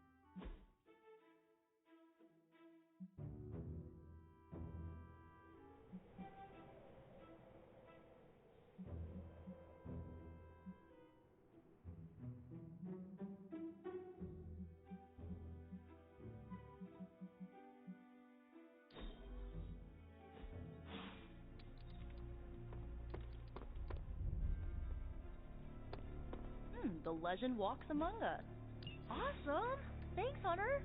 The legend walks among us. Awesome! Thanks, Hunter!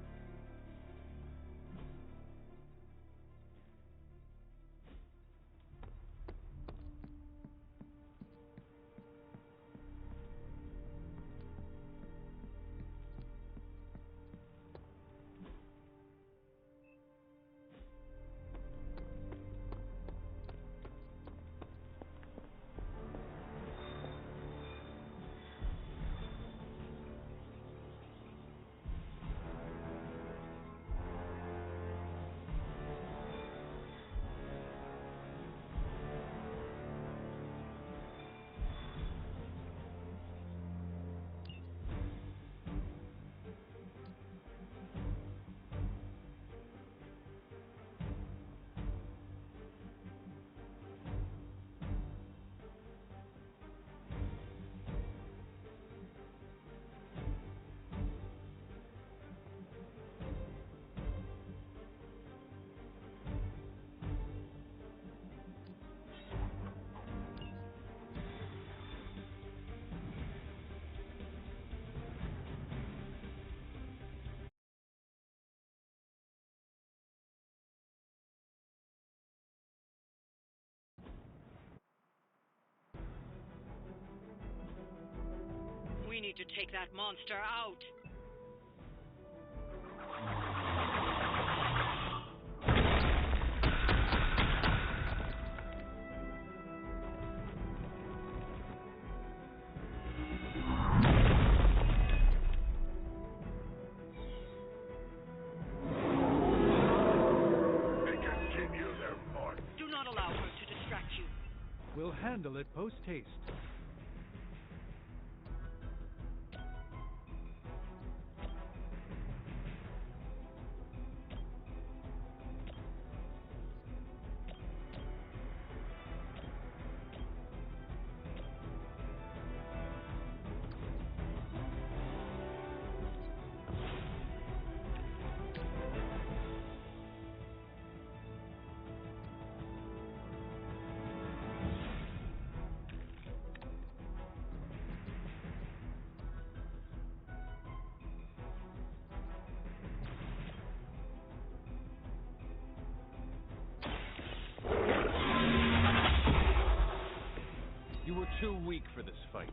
We need to take that monster out. They continue their march. Do not allow her to distract you. We'll handle it post-haste. You were too weak for this fight.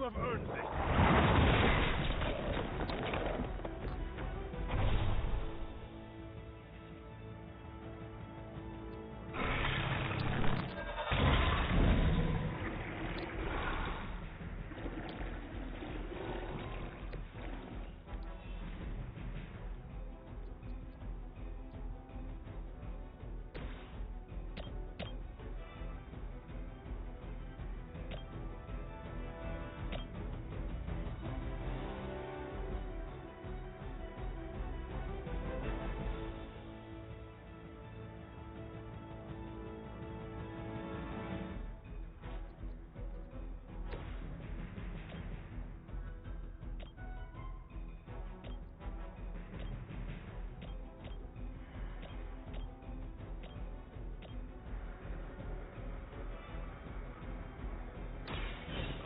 have earned this.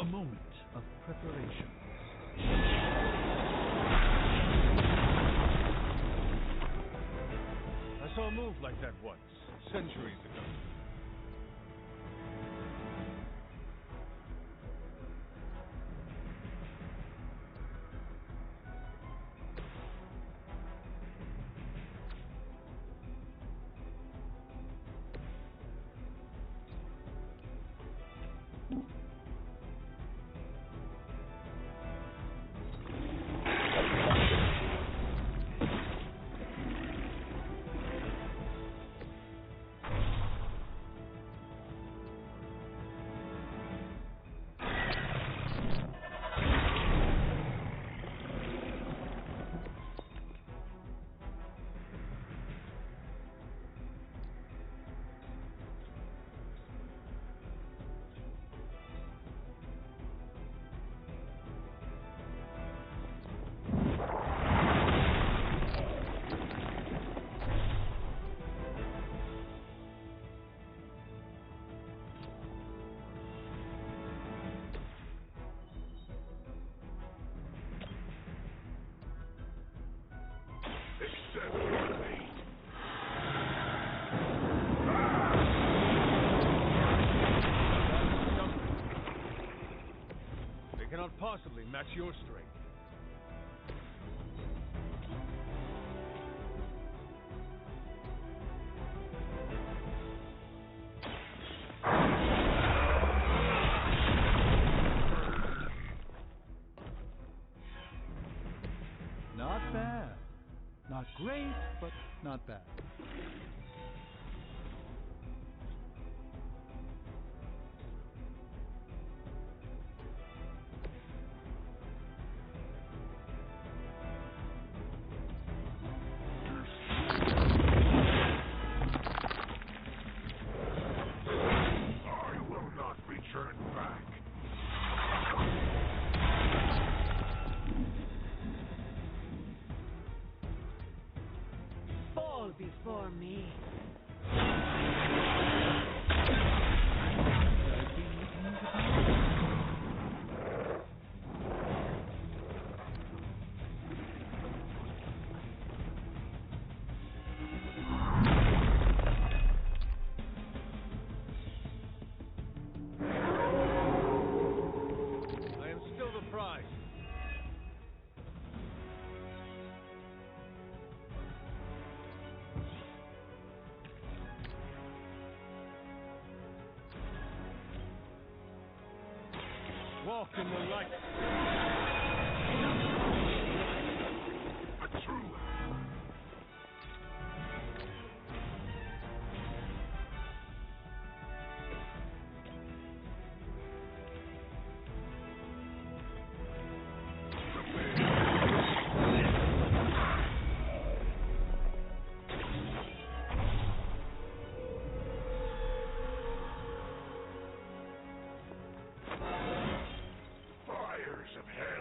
A moment of preparation. I saw a move like that once, centuries ago. They cannot possibly match your strength. Not bad. Not great, but not bad. I will not return back. Fall before me. I am still the prize. Walk in the light. A true fires of hell.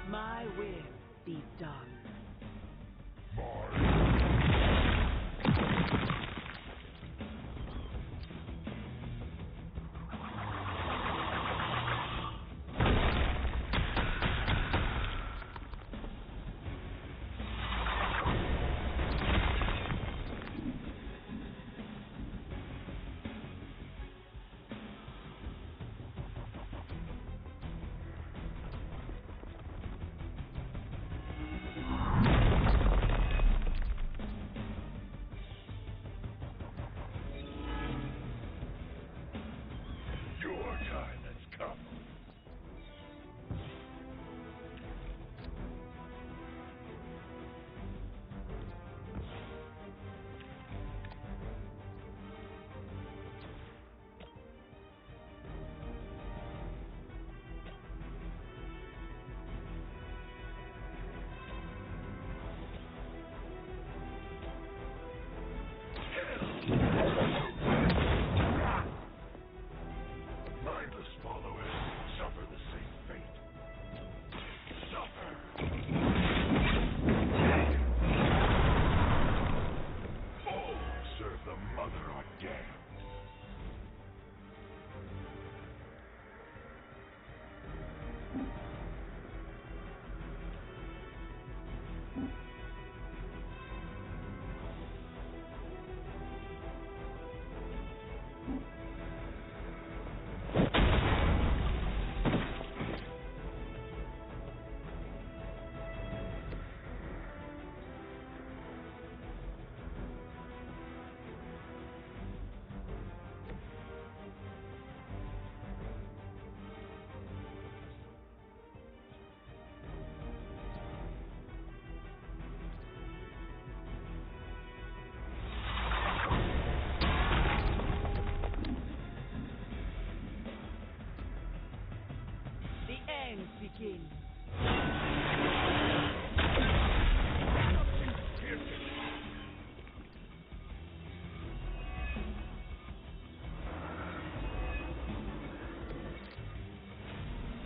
My will be done. Mindless followers suffer the same fate. Suffer! Fools serve the mother are damned. Begin.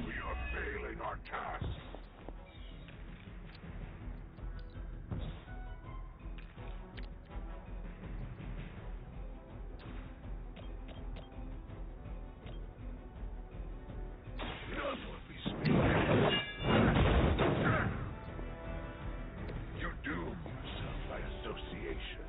We are failing our task. None will be spared. You doom yourself by association.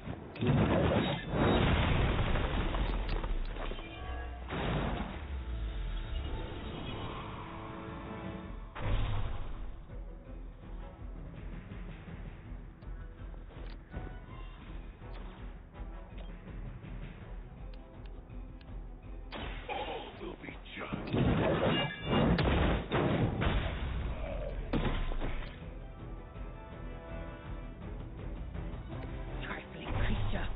All will be judged. Trifling creature.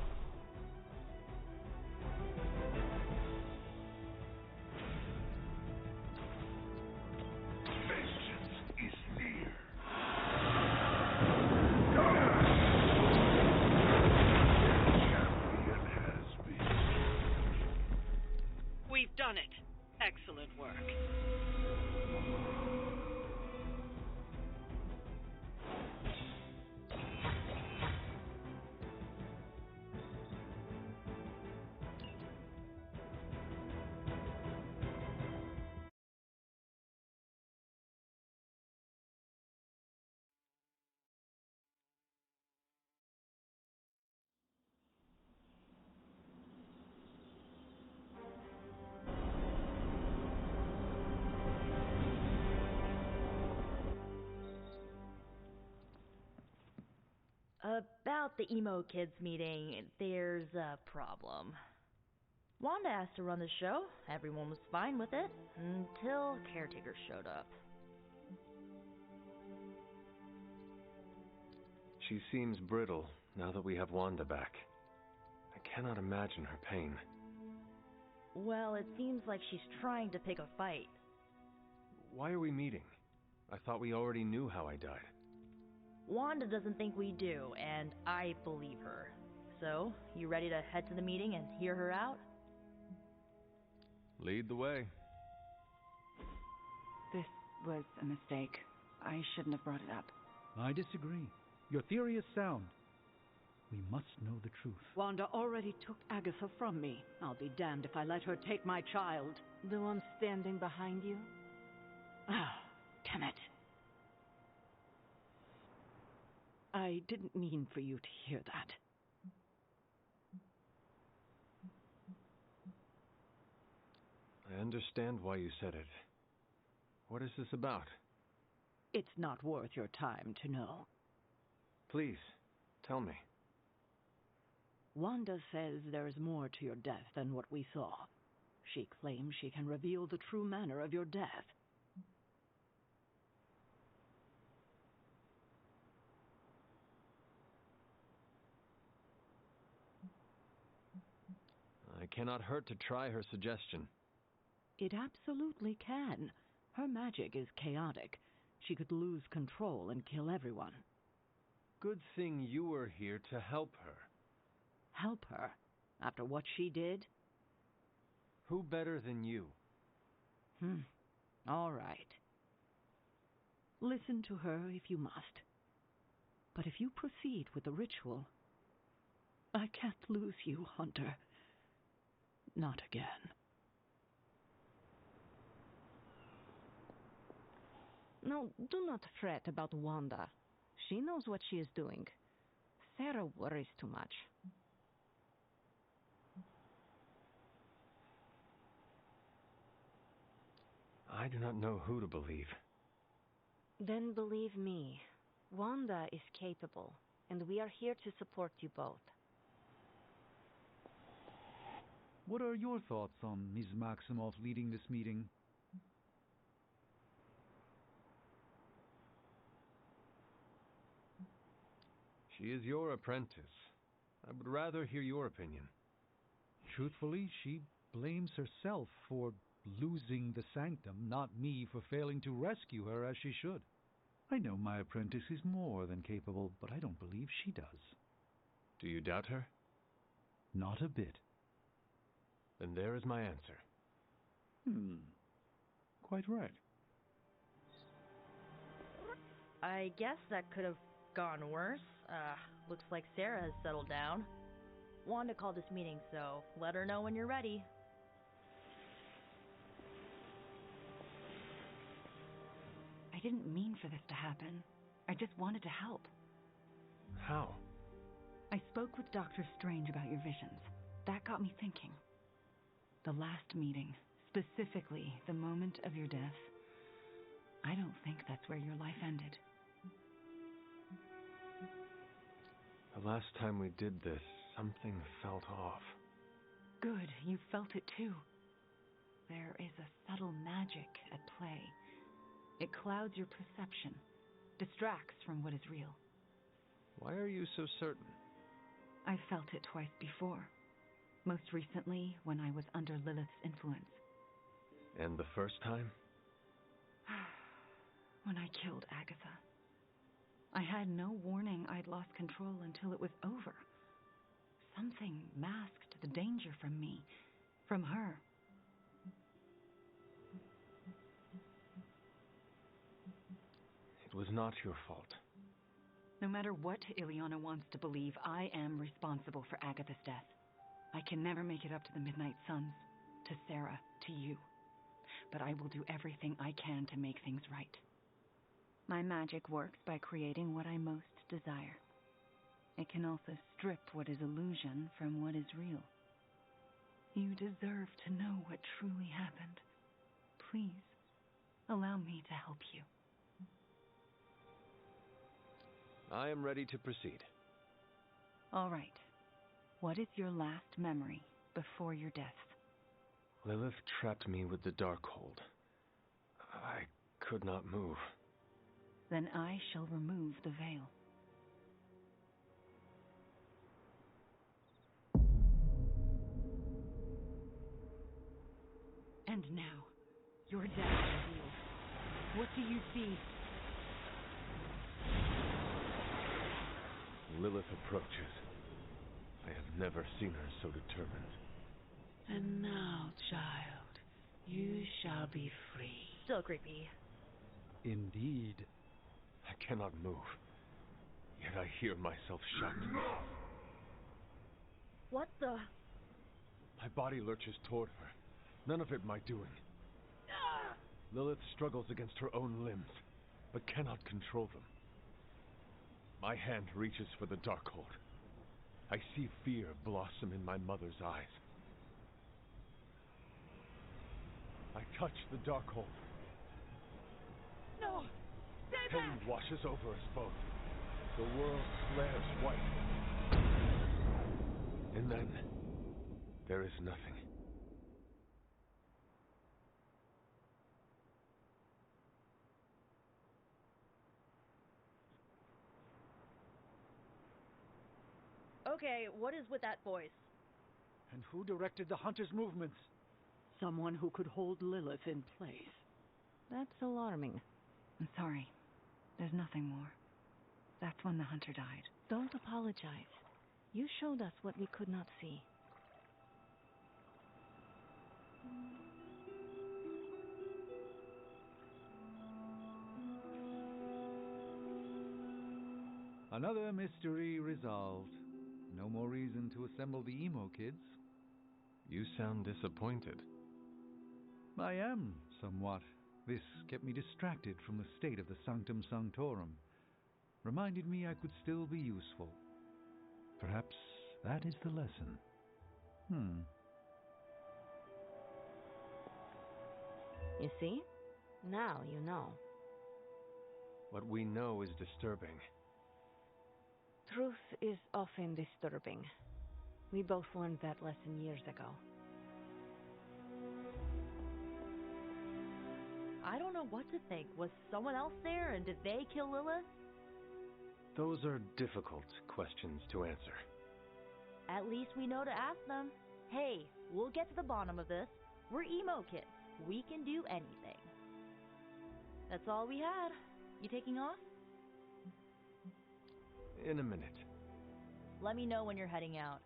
Vengeance is near. Champion has been. We've done it. Excellent work. About the emo kids meeting, there's a problem. Wanda asked to run the show. Everyone was fine with it until caretakers showed up. She seems brittle now that we have Wanda back. I cannot imagine her pain. Well, it seems like she's trying to pick a fight. Why are we meeting? I thought we already knew how I died. Wanda doesn't think we do, and I believe her. So, you ready to head to the meeting and hear her out? Lead the way. This was a mistake. I shouldn't have brought it up. I disagree. Your theory is sound. We must know the truth. Wanda already took Agatha from me. I'll be damned if I let her take my child. The one standing behind you? Ah, damn it. I didn't mean for you to hear that. I understand why you said it. What is this about? It's not worth your time to know. Please, tell me. Wanda says there is more to your death than what we saw. She claims she can reveal the true manner of your death. I cannot hurt to try her suggestion. It absolutely can. Her magic is chaotic. She could lose control and kill everyone. Good thing you were here to help her. Help her? After what she did? Who better than you? All right. Listen to her if you must. But if you proceed with the ritual, I can't lose you, Hunter. Not again. No, do not fret about Wanda. She knows what she is doing. Sarah worries too much. I do not know who to believe. Then believe me, Wanda is capable, and we are here to support you both. What are your thoughts on Ms. Maximoff leading this meeting? She is your apprentice. I would rather hear your opinion. Truthfully, she blames herself for losing the sanctum, not me for failing to rescue her as she should. I know my apprentice is more than capable, but I don't believe she does. Do you doubt her? Not a bit. Then there is my answer. Quite right. I guess that could have gone worse. Looks like Sarah has settled down. Wanda called this meeting, so let her know when you're ready. I didn't mean for this to happen. I just wanted to help. How? I spoke with Dr. Strange about your visions. That got me thinking. The last meeting, specifically the moment of your death, I don't think that's where your life ended. The last time we did this, something felt off. Good, you felt it too. There is a subtle magic at play. It clouds your perception, distracts from what is real. Why are you so certain? I've felt it twice before. Most recently, when I was under Lilith's influence. And the first time? When I killed Agatha. I had no warning I'd lost control until it was over. Something masked the danger from me, from her. It was not your fault. No matter what Ileana wants to believe, I am responsible for Agatha's death. I can never make it up to the Midnight Suns, to Sarah, to you. But I will do everything I can to make things right. My magic works by creating what I most desire. It can also strip what is illusion from what is real. You deserve to know what truly happened. Please, allow me to help you. I am ready to proceed. All right. What is your last memory before your death? Lilith trapped me with the Darkhold. I could not move. Then I shall remove the veil. And now, your death revealed. What do you see? Lilith approaches. I have never seen her so determined. And now, child, you shall be free. Still creepy. Indeed. cannot move. Yet I hear myself shout. What the? My body lurches toward her. None of it my doing. Lilith struggles against her own limbs, but cannot control them. My hand reaches for the Darkhold. I see fear blossom in my mother's eyes. I touch the Darkhold. No! Stay Pain back! washes over us both. The world flares white. And then, there is nothing. Okay, what is with that voice? And who directed the hunter's movements? Someone who could hold Lilith in place. That's alarming. I'm sorry. There's nothing more. That's when the hunter died. Don't apologize. You showed us what we could not see. Another mystery resolved. No more reason to assemble the emo kids. You sound disappointed. I am, somewhat. This kept me distracted from the state of the Sanctum Sanctorum. Reminded me I could still be useful. Perhaps that is the lesson. You see? Now you know. What we know is disturbing. Truth is often disturbing. We both learned that lesson years ago. I don't know what to think. Was someone else there, and did they kill Lilith? Those are difficult questions to answer. At least we know to ask them. Hey, we'll get to the bottom of this. We're emo kids. We can do anything. That's all we had. You taking off? In a minute. Let me know when you're heading out.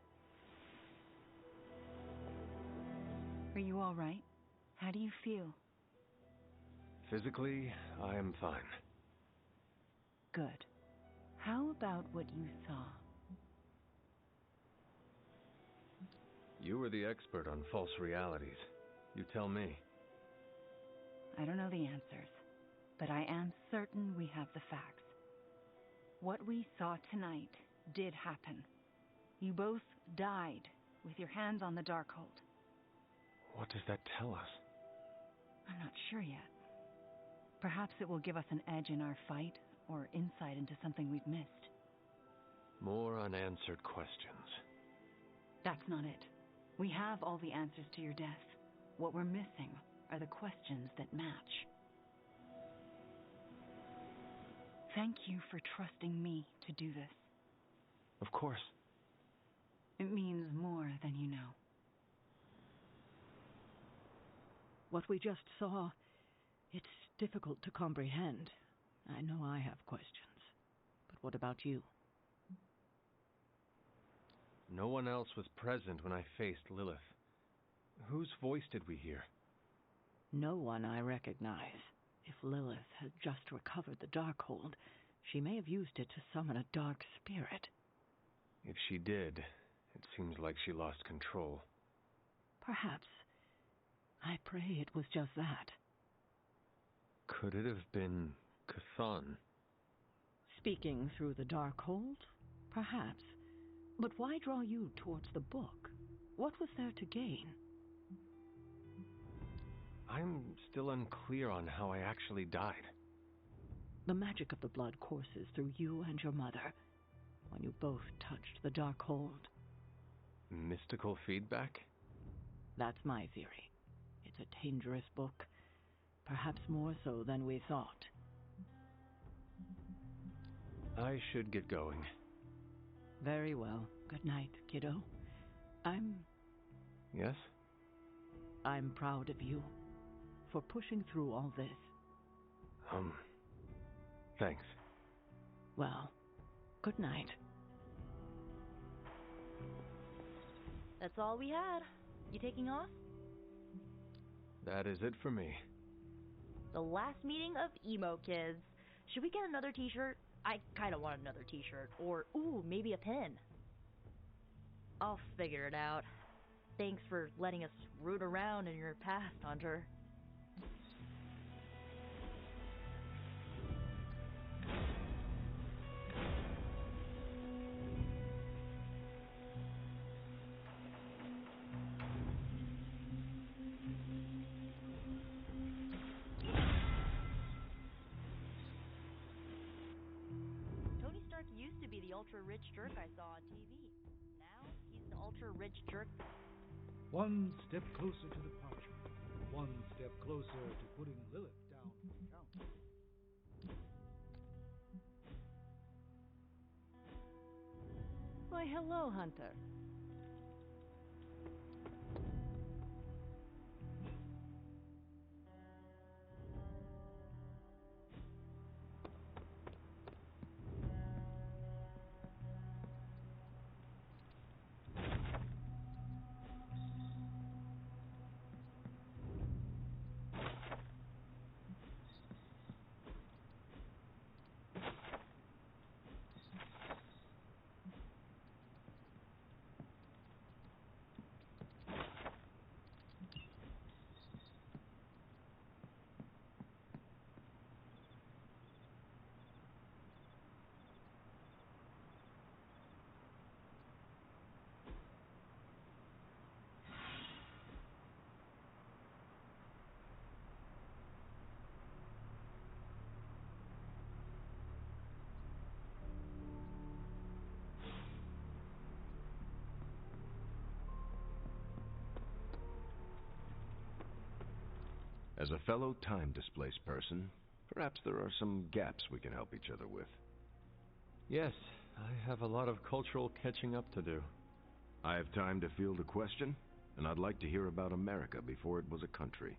Are you all right? How do you feel? Physically, I am fine. Good. How about what you saw? You were the expert on false realities. You tell me. I don't know the answers, but I am certain we have the facts. What we saw tonight did happen. You both died with your hands on the Darkhold. What does that tell us? I'm not sure yet. Perhaps it will give us an edge in our fight, or insight into something we've missed. More unanswered questions. That's not it. We have all the answers to your death. What we're missing are the questions that match. Thank you for trusting me to do this. Of course. It means more than you know. What we just saw, it's difficult to comprehend. I know I have questions. But what about you? No one else was present when I faced Lilith. Whose voice did we hear? No one I recognize. If Lilith had just recovered the Darkhold, she may have used it to summon a dark spirit. If she did, it seems like she lost control. Perhaps. I pray it was just that. Could it have been Cthon? Speaking through the Darkhold? Perhaps. But why draw you towards the book? What was there to gain? I'm still unclear on how I actually died. The magic of the blood courses through you and your mother when you both touched the Darkhold. Mystical feedback? That's my theory. It's a dangerous book. Perhaps more so than we thought. I should get going. Very well. Good night, kiddo. Yes? I'm proud of you for pushing through all this. Thanks. Well, good night. That's all we had. You taking off? That is it for me. The last meeting of emo kids. Should we get another t-shirt? I kinda want another t-shirt. Or, ooh, maybe a pin. I'll figure it out. Thanks for letting us root around in your past, Hunter. Tony Stark used to be the ultra-rich jerk I saw on TV. Now, he's the ultra-rich jerk. One step closer to departure. One step closer to putting Lilith down for the count. Why, hello, Hunter. As a fellow time-displaced person, perhaps there are some gaps we can help each other with. Yes, I have a lot of cultural catching up to do. I have time to field a question, and I'd like to hear about America before it was a country.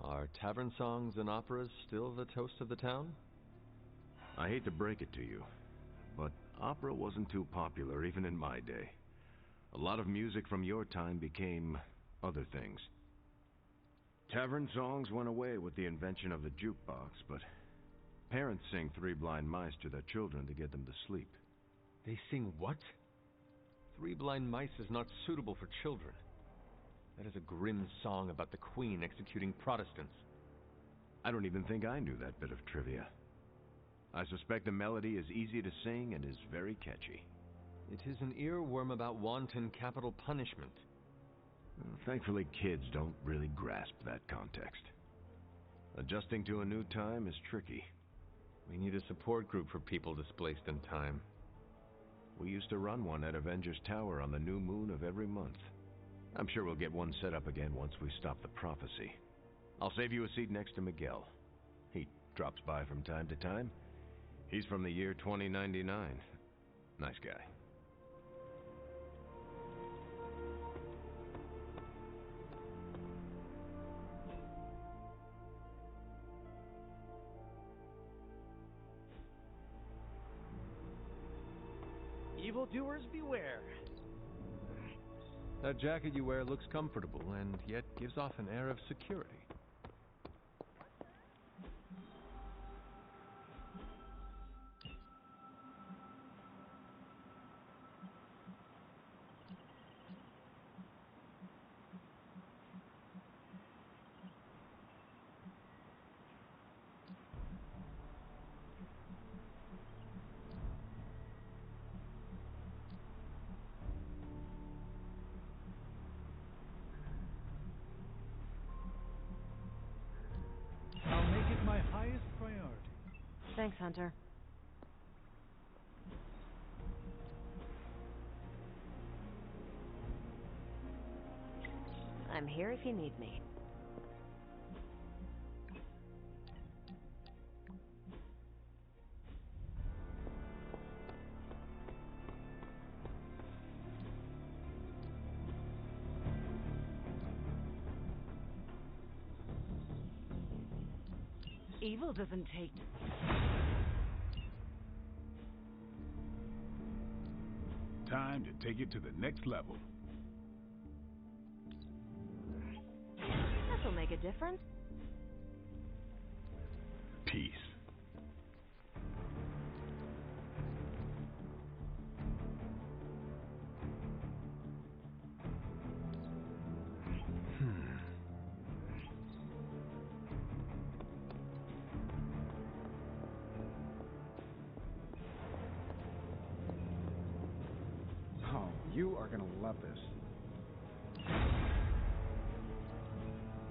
Are tavern songs and operas still the toast of the town? I hate to break it to you, but opera wasn't too popular even in my day. A lot of music from your time became other things. Tavern songs went away with the invention of the jukebox, but parents sing Three Blind Mice to their children to get them to sleep. They sing what? Three Blind Mice is not suitable for children. That is a grim song about the Queen executing Protestants. I don't even think I knew that bit of trivia. I suspect the melody is easy to sing and is very catchy. It is an earworm about wanton capital punishment. Thankfully, kids don't really grasp that context. Adjusting to a new time is tricky. We need a support group for people displaced in time. We used to run one at Avengers Tower on the new moon of every month. I'm sure we'll get one set up again once we stop the prophecy. I'll save you a seat next to Miguel. He drops by from time to time. He's from the year 2099. Nice guy. Evildoers beware. That jacket you wear looks comfortable and yet gives off an air of security. My highest priority. Thanks, Hunter. I'm here if you need me. Evil doesn't take... Time to take it to the next level. This'll make a difference. You are gonna love this.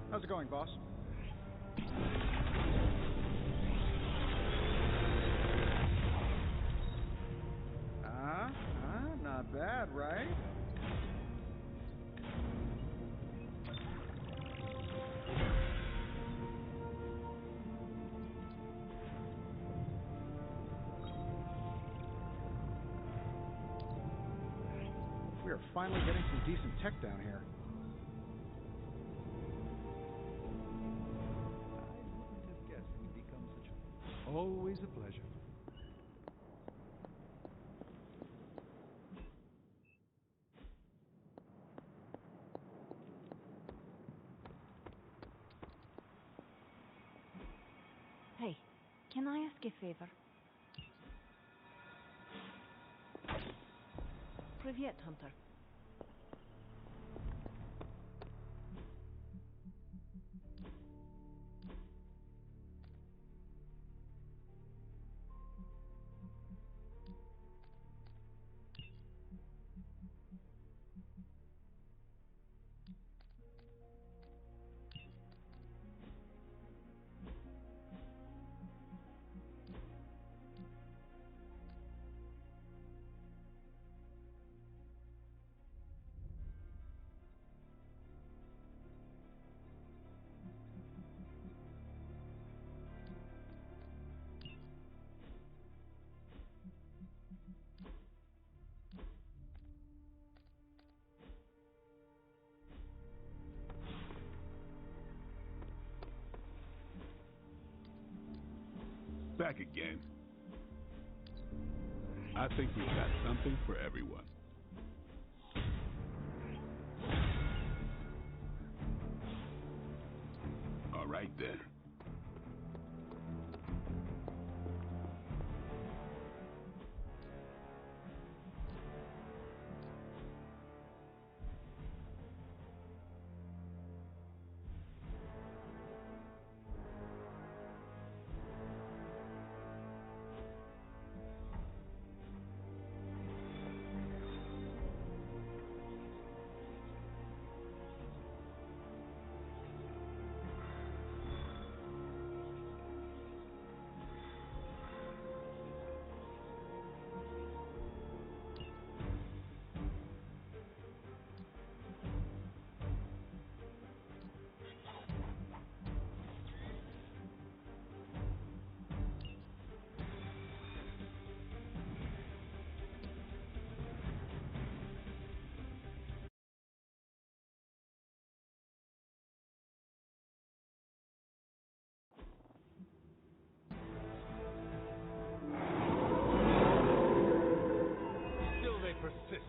How's it going, boss? Not bad, right? We are finally getting some decent tech down here. Always a pleasure. Hey, can I ask a favor? Привет, Hunter. Back again. I think we've got something for everyone. All right then. Persist.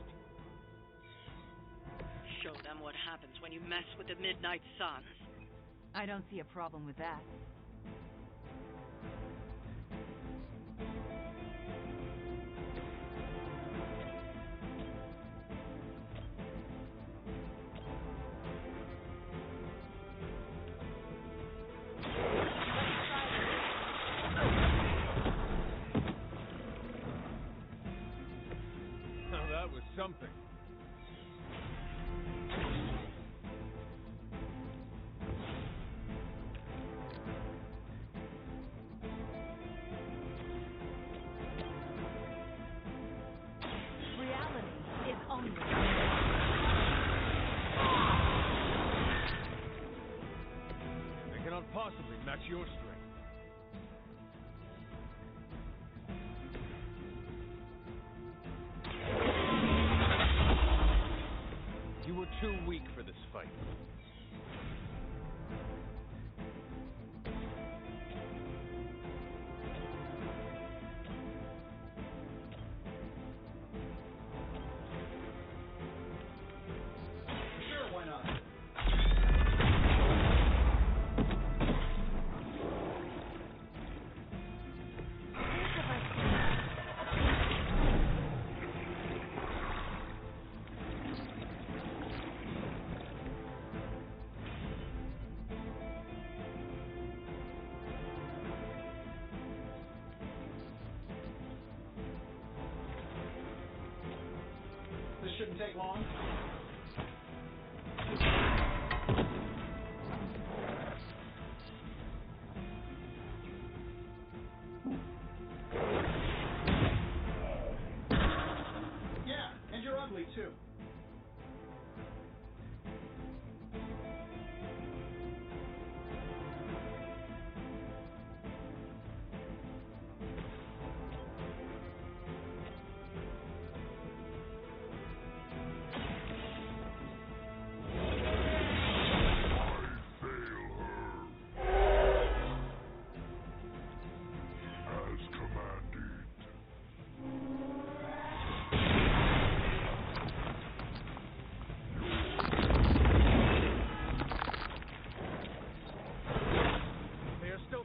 Show them what happens when you mess with the Midnight Suns. I don't see a problem with that. That was something. Reality is only. They cannot possibly match your strength. You were too weak for this fight. Sure, why not? shouldn't take long. Yeah, and you're ugly too.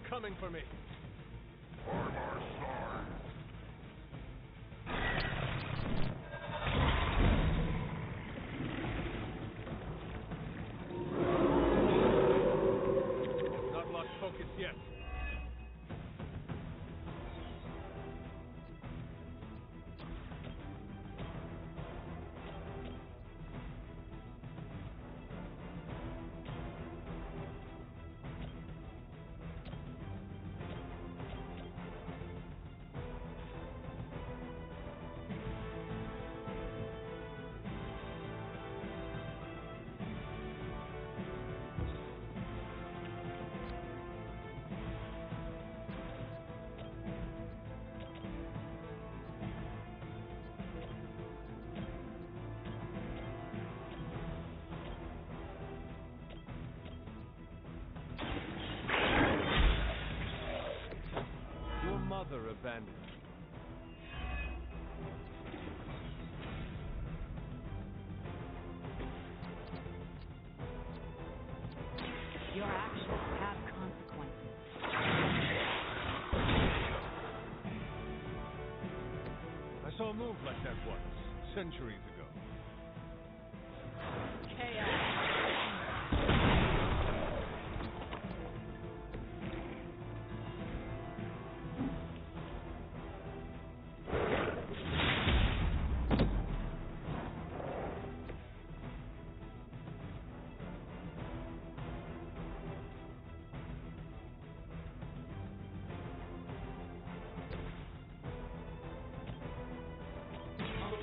Coming for me. By my side. Not lost focus yet. Mother abandoned me. Your actions have consequences. I saw a move like that once, centuries ago.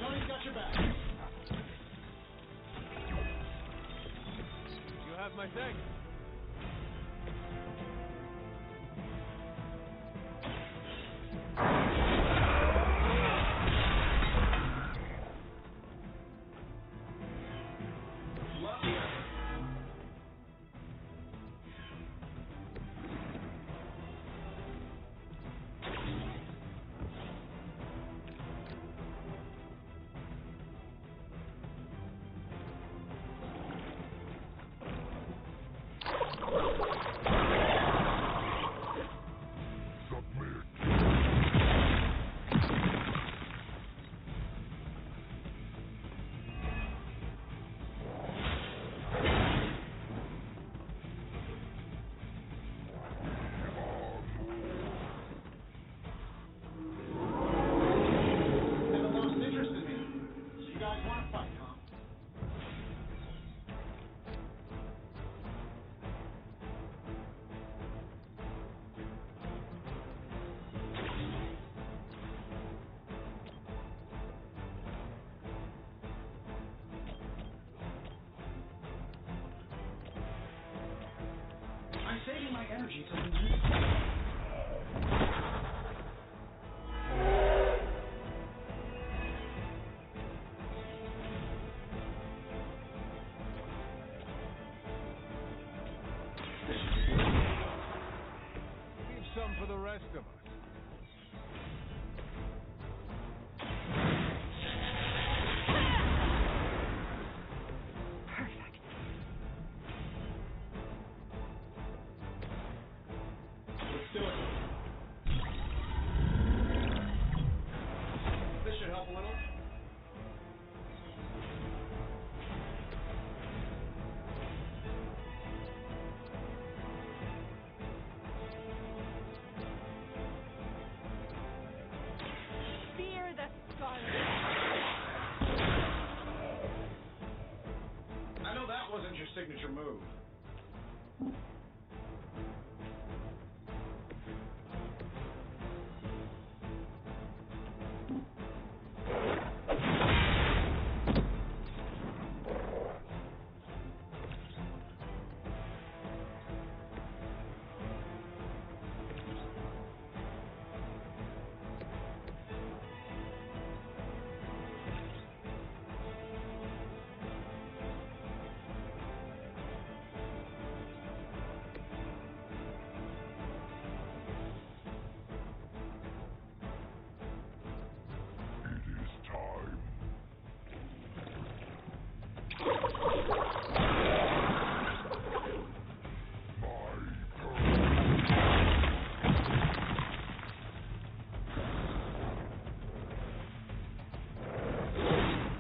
Tony's got your back. You have my thanks. I'm saving my energy till the next. Leave some for the rest of us. This should help a little. signature move.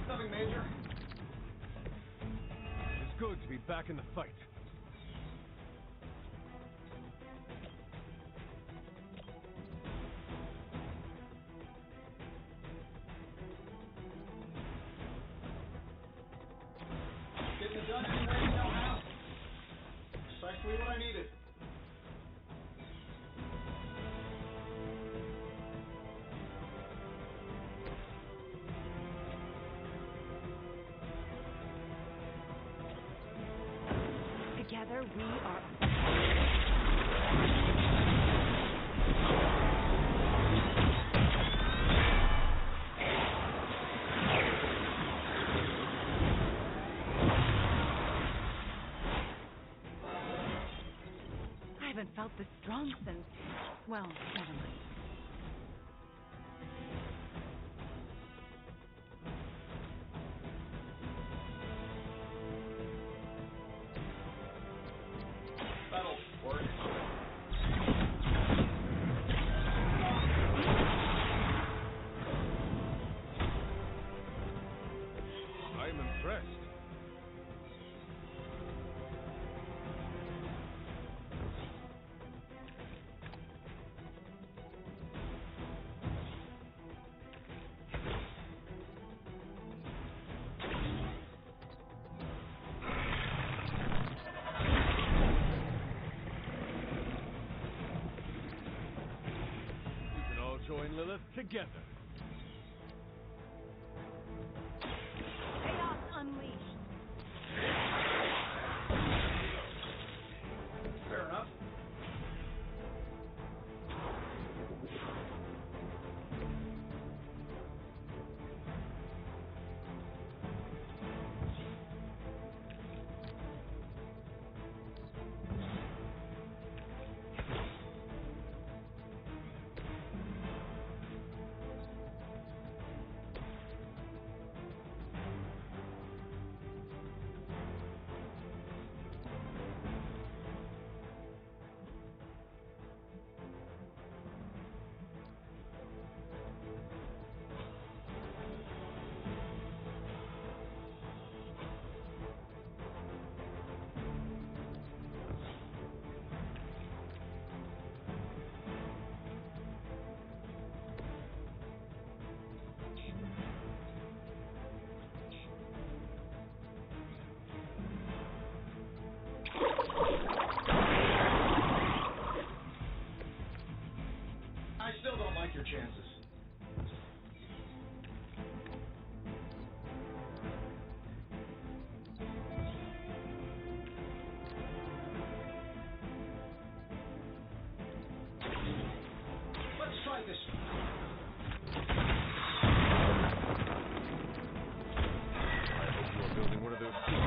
Nothing major. It's good to be back in the fight. Getting it done and ready now. Precisely what I needed. Together we are. I haven't felt this strong since. Well, never mind. That'll work. I am impressed. We can all join Lilith together. Chaos unleashed. Fair enough. I still don't like your chances. Let's try this. I hope you are building one of those things.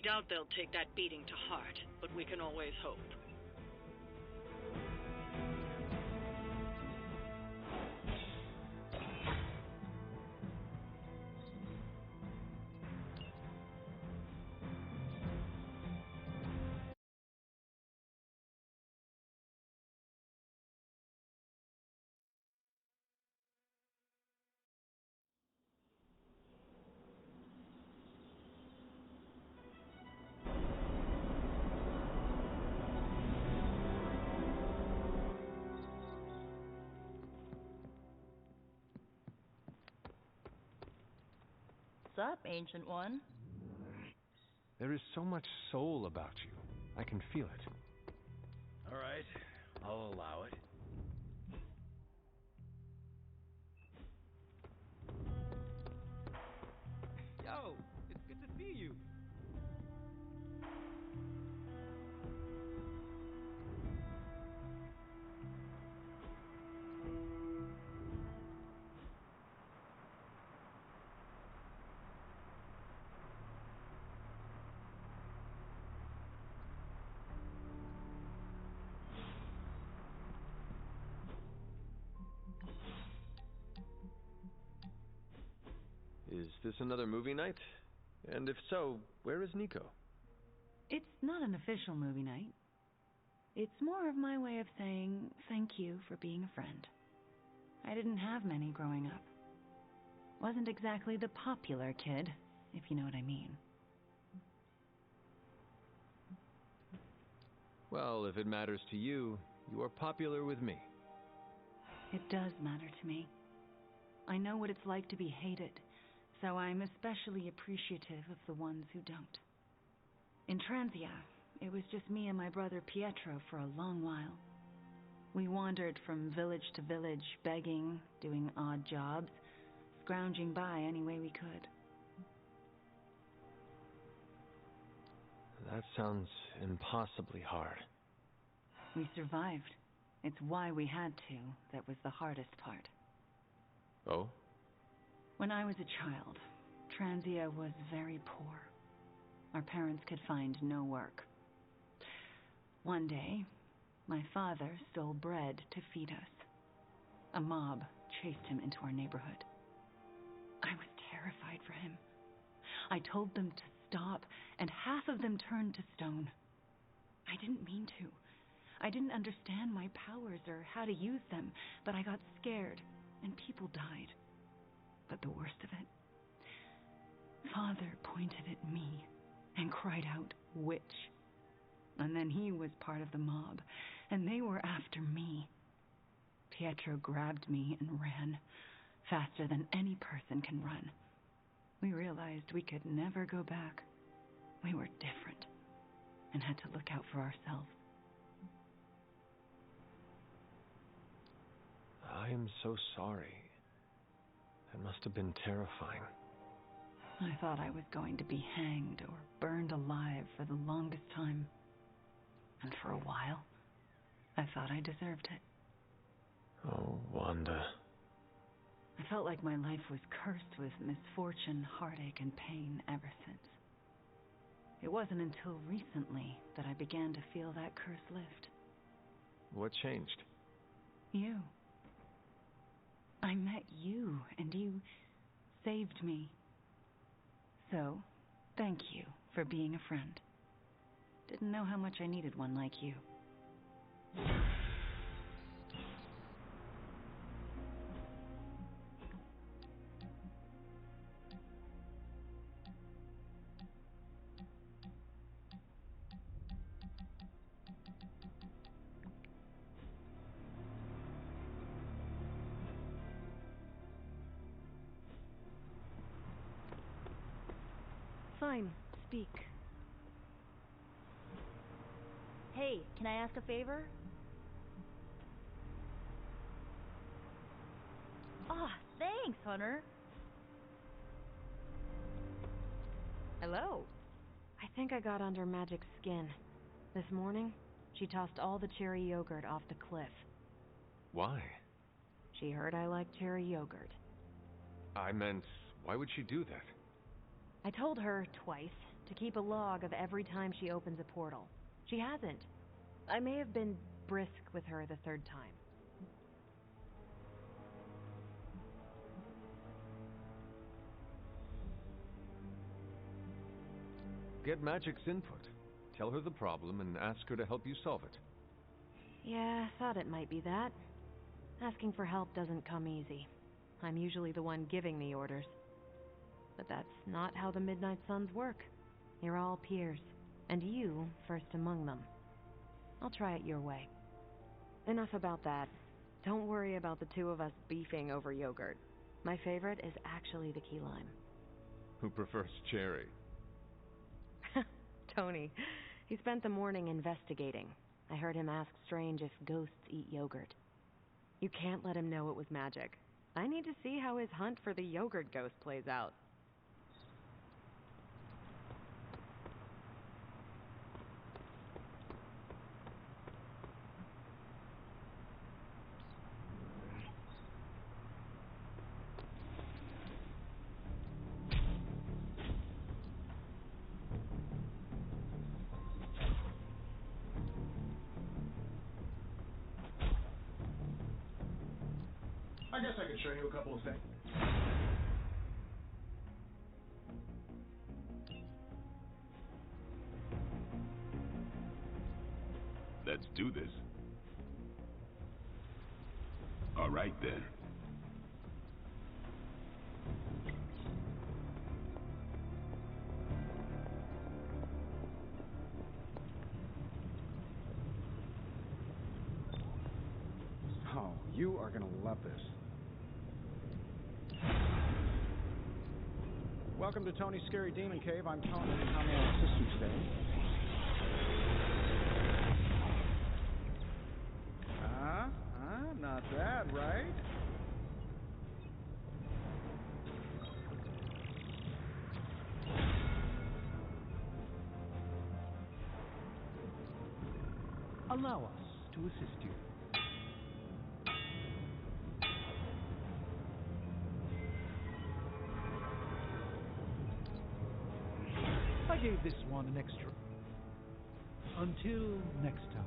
doubt they'll take that beating to heart, but we can always hope. What's up, Ancient One? There is so much soul about you. I can feel it. All right, I'll allow it. Yo, it's good to see you. Is this another movie night? And if so, where is Nico? It's not an official movie night. It's more of my way of saying thank you for being a friend. I didn't have many growing up. Wasn't exactly the popular kid, if you know what I mean. Well, if it matters to you, you are popular with me. It does matter to me. I know what it's like to be hated, so I'm especially appreciative of the ones who don't. In Transia, it was just me and my brother Pietro for a long while. We wandered from village to village, begging, doing odd jobs, scrounging by any way we could. That sounds impossibly hard. We survived. It's why we had to. That was the hardest part. Oh? When I was a child, Transia was very poor. Our parents could find no work. One day, my father stole bread to feed us. A mob chased him into our neighborhood. I was terrified for him. I told them to stop, and half of them turned to stone. I didn't mean to. I didn't understand my powers or how to use them, but I got scared, and people died. But the worst of it, Father pointed at me and cried out, "Witch." And then he was part of the mob, and they were after me. Pietro grabbed me and ran, faster than any person can run. We realized we could never go back. We were different, and had to look out for ourselves. I am so sorry. That must have been terrifying. I thought I was going to be hanged or burned alive for the longest time. And for a while, I thought I deserved it. Oh, Wanda. I felt like my life was cursed with misfortune, heartache, and pain ever since. It wasn't until recently that I began to feel that curse lift. What changed? You. I met you, and you saved me. So, thank you for being a friend. Didn't know how much I needed one like you. Fine, speak. Hey, can I ask a favor? Ah, thanks, Hunter. Hello. I think I got under Magic's skin. This morning, she tossed all the cherry yogurt off the cliff. Why? She heard I like cherry yogurt. I meant, why would she do that? I told her twice to keep a log of every time she opens a portal. She hasn't. I may have been brisk with her the third time. Get Magic's input. Tell her the problem and ask her to help you solve it. Yeah, thought it might be that. Asking for help doesn't come easy. I'm usually the one giving the orders. But that's not how the Midnight Suns work. You're all peers, and you first among them. I'll try it your way. Enough about that. Don't worry about the two of us beefing over yogurt. My favorite is actually the key lime. Who prefers cherry? Tony. He spent the morning investigating. I heard him ask Strange if ghosts eat yogurt. You can't let him know it was magic. I need to see how his hunt for the yogurt ghost plays out. I guess I could show you a couple of things. Let's do this. All right, then. Oh, you are gonna love this. Welcome to Tony's Scary Demon Cave. I'm Tony. How may I assist you today? Not bad, right? Allow us to assist you. I gave this one an extra. Until next time.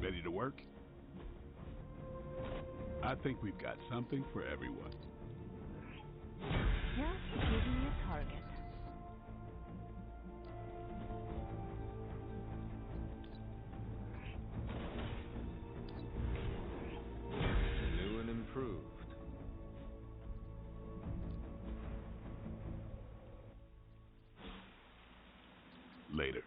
Ready to work? I think we've got something for everyone. Just give me a target. New and improved. Later.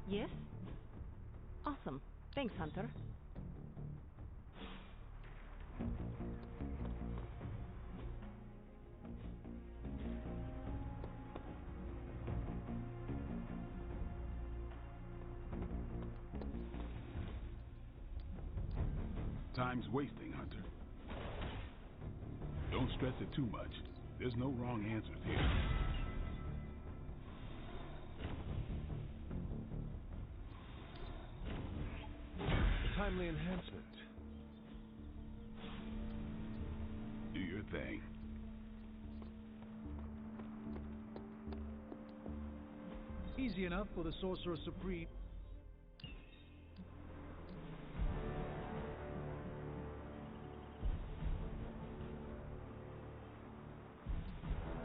Yes? Awesome. Thanks, Hunter. Time's wasting, Hunter. Don't stress it too much. There's no wrong answers here. Timely enhancement. Do your thing. Easy enough for the Sorcerer Supreme.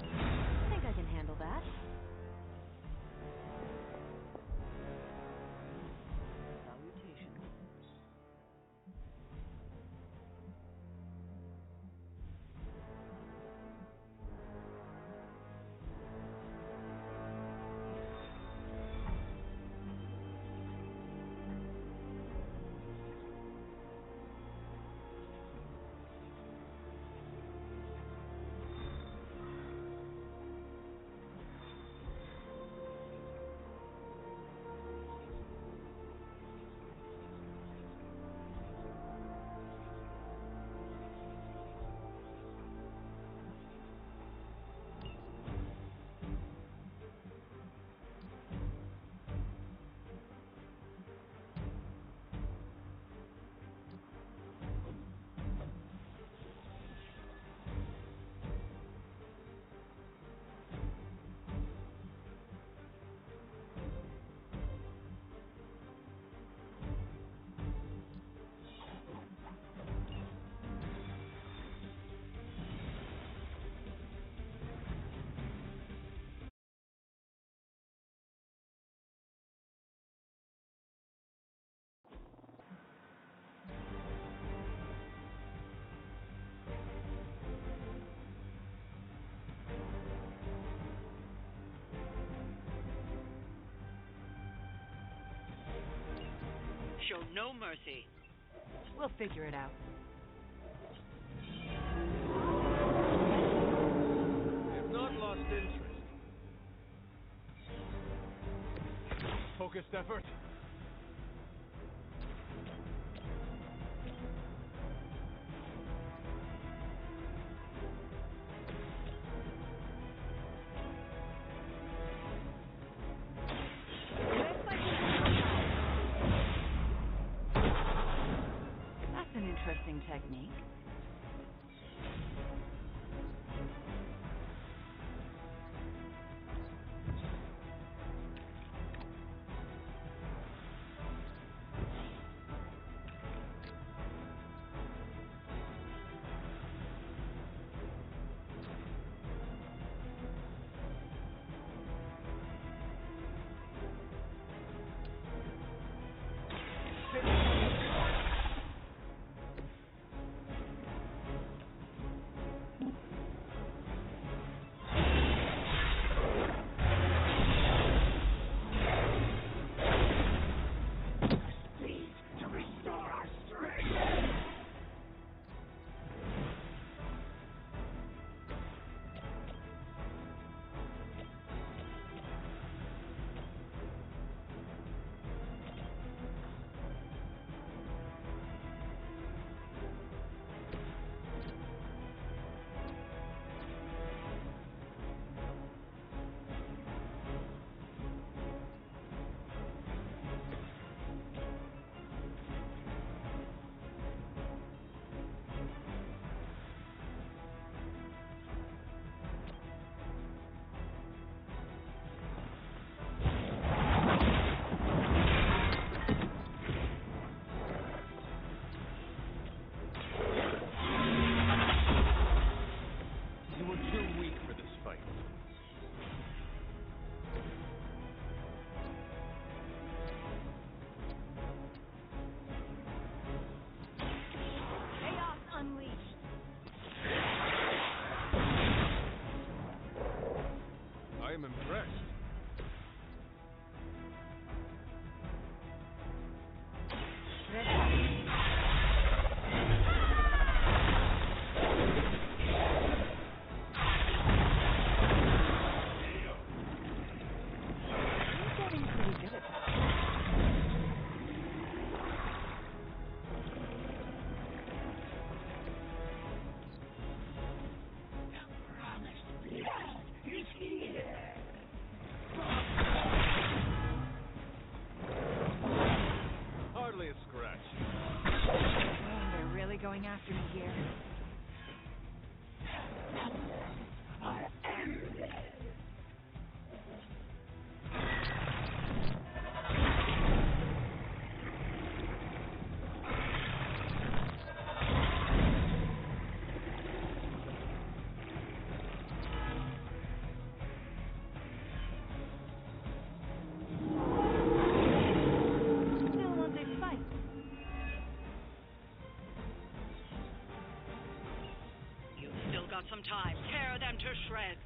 I think I can handle that. no mercy. We'll figure it out. They've not lost interest. Focused effort. That's an interesting technique. I am impressed. Hardly a scratch. Oh, they're really going after me here. Some time. Tear them to shreds.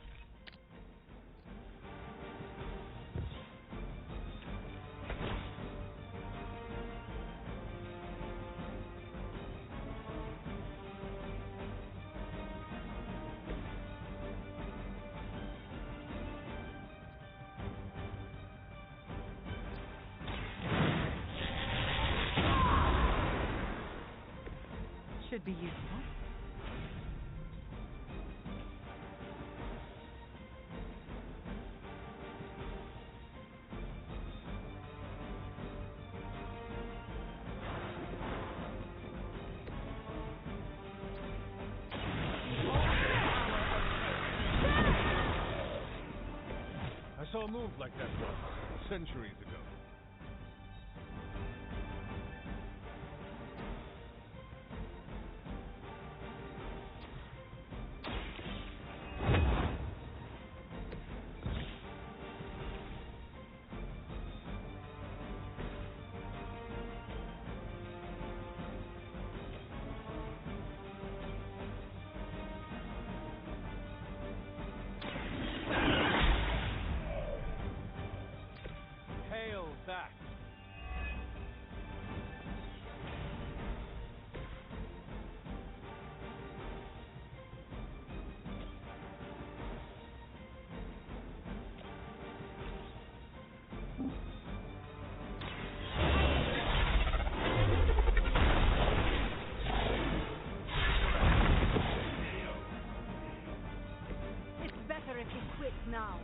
Should be useful. I saw a move like that once, centuries ago. now.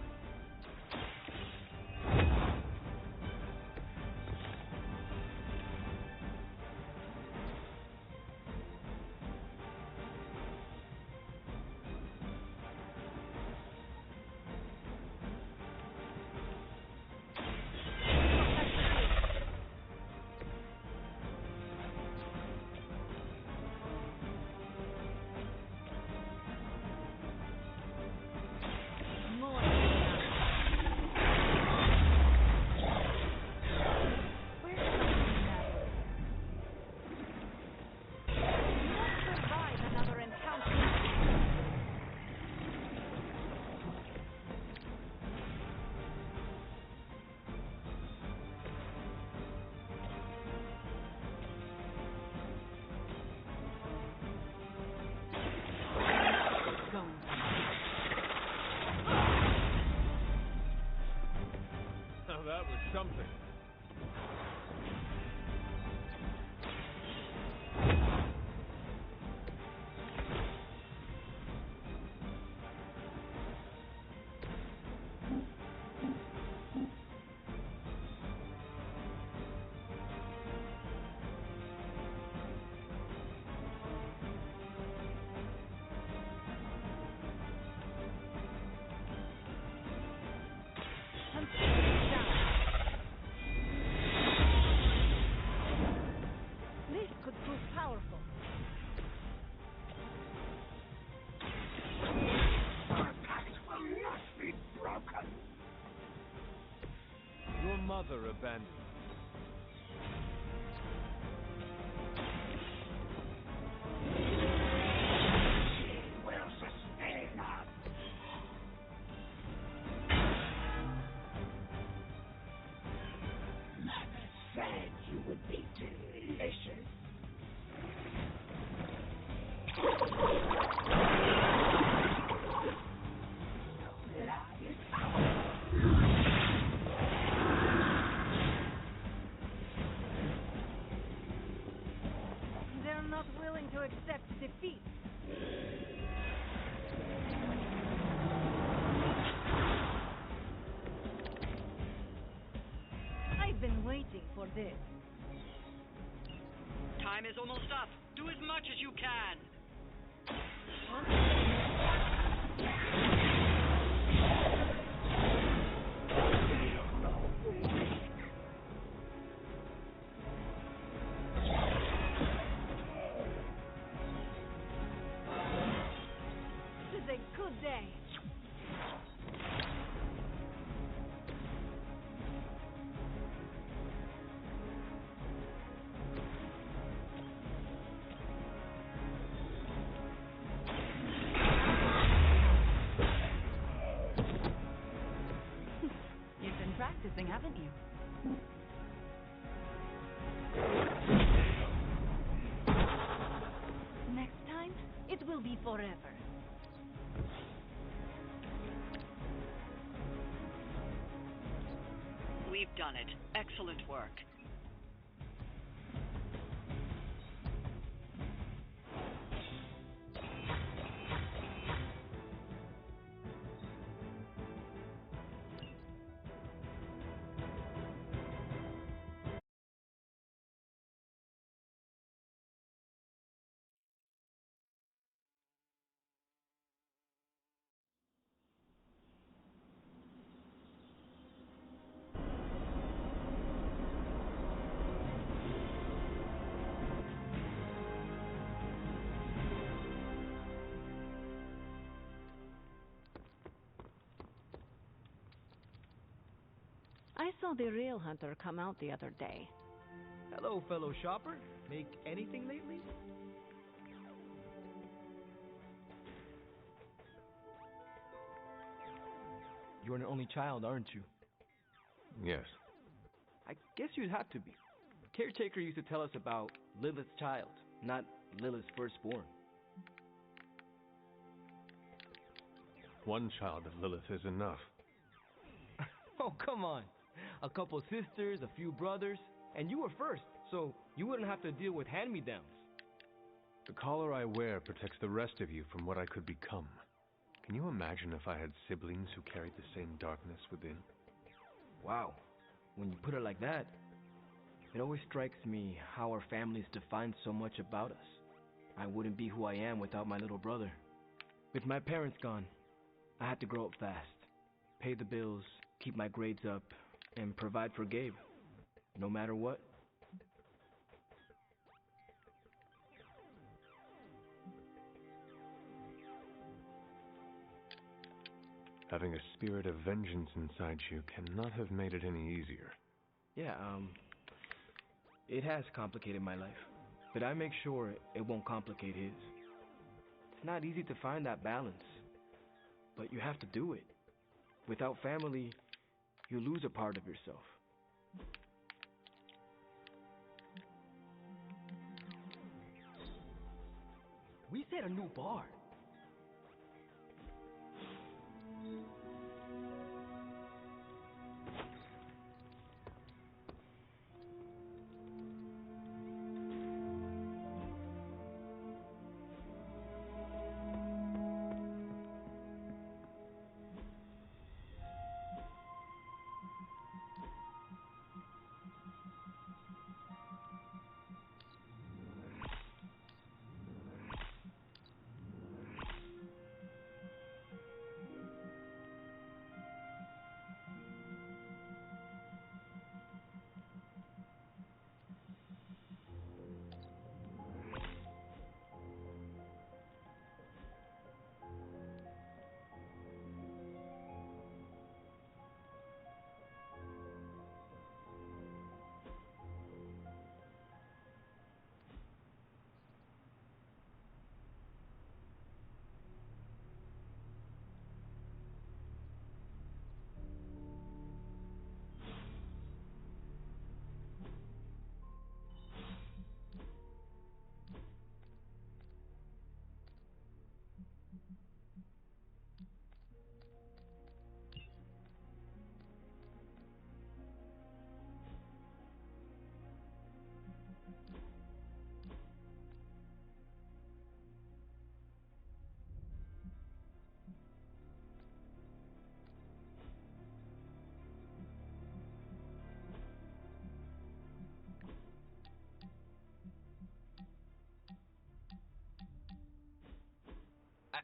Now that was something. This could prove powerful. Our pact will not be broken. Your mother abandoned you. She will sustain us. Mother said you would be delicious. They're not willing to accept defeat. I've been waiting for this. Time is almost up. Do as much as you can. This is a good day. You've been practicing, haven't you? Next time, it will be forever. We've done it. Excellent work. I saw the real hunter come out the other day. Hello, fellow shopper. Make anything lately? You're an only child, aren't you? Yes. I guess you'd have to be. Caretaker used to tell us about Lilith's child, not Lilith's firstborn. One child of Lilith is enough. Oh, come on. A couple sisters, a few brothers, and you were first, so you wouldn't have to deal with hand-me-downs. The collar I wear protects the rest of you from what I could become. Can you imagine if I had siblings who carried the same darkness within? Wow. When you put it like that, it always strikes me how our families define so much about us. I wouldn't be who I am without my little brother. With my parents gone, I had to grow up fast, pay the bills, keep my grades up, and provide for Gabe, no matter what. Having a spirit of vengeance inside you cannot have made it any easier. Yeah, it has complicated my life, but I make sure it won't complicate his. It's not easy to find that balance, but you have to do it. Without family, you lose a part of yourself. We set a new bar.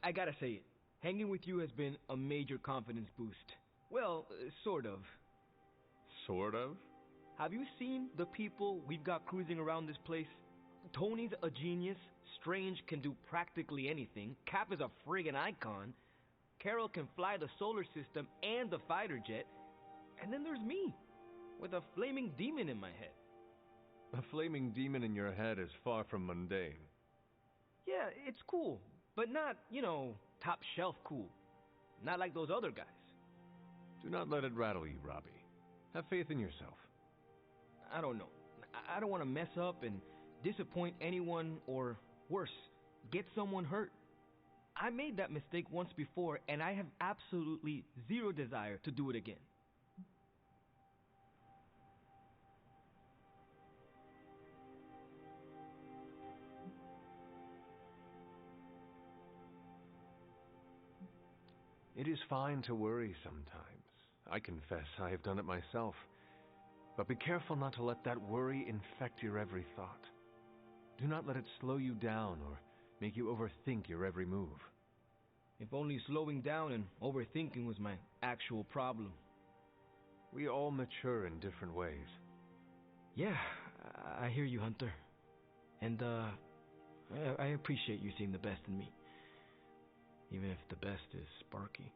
I gotta say it. Hanging with you has been a major confidence boost. Well, sort of. Sort of? Have you seen the people we've got cruising around this place? Tony's a genius. Strange can do practically anything. Cap is a friggin' icon. Carol can fly the solar system and the fighter jet. And then there's me, with a flaming demon in my head. A flaming demon in your head is far from mundane. Yeah, it's cool. But not, top shelf cool. Not like those other guys. Do not let it rattle you, Robbie. Have faith in yourself. I don't know. I don't want to mess up and disappoint anyone or, worse, get someone hurt. I made that mistake once before, and I have absolutely zero desire to do it again. It is fine to worry sometimes. I confess I have done it myself. But be careful not to let that worry infect your every thought. Do not let it slow you down or make you overthink your every move. If only slowing down and overthinking was my actual problem. We all mature in different ways. Yeah, I hear you, Hunter. And, I appreciate you seeing the best in me. Even if the best is Sparky.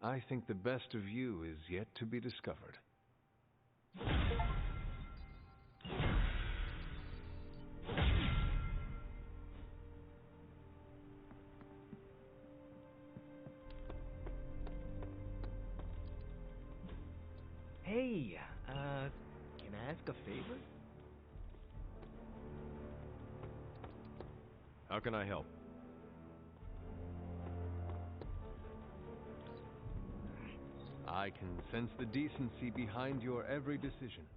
I think the best of you is yet to be discovered. Hey, can I ask a favor? How can I help? I can sense the decency behind your every decision.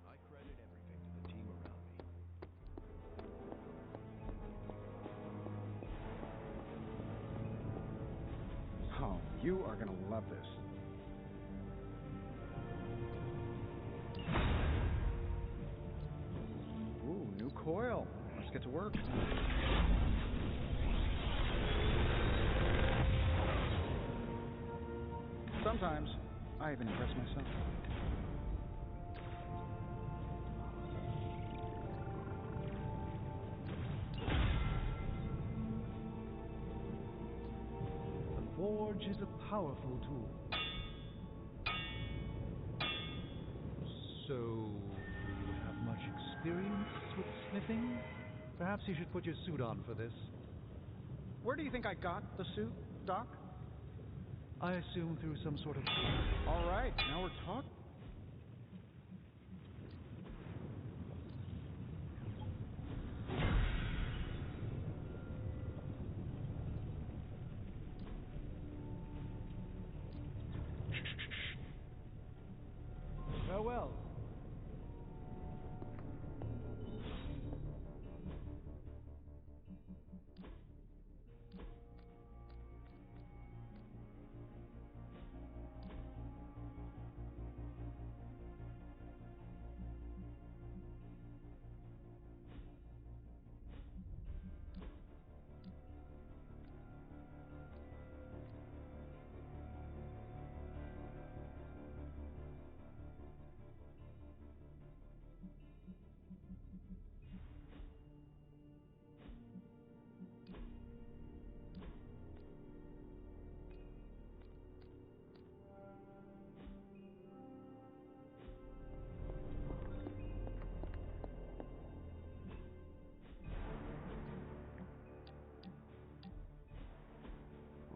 I credit everything to the team around me. gonna love this. Ooh, new coil. Let's get to work. Sometimes, I even impress myself. The forge is a powerful tool. So, do you have much experience with smithing? Perhaps you should put your suit on for this. Where do you think I got the suit, Doc? I assume through some sort of... All right, now we're talking. Farewell.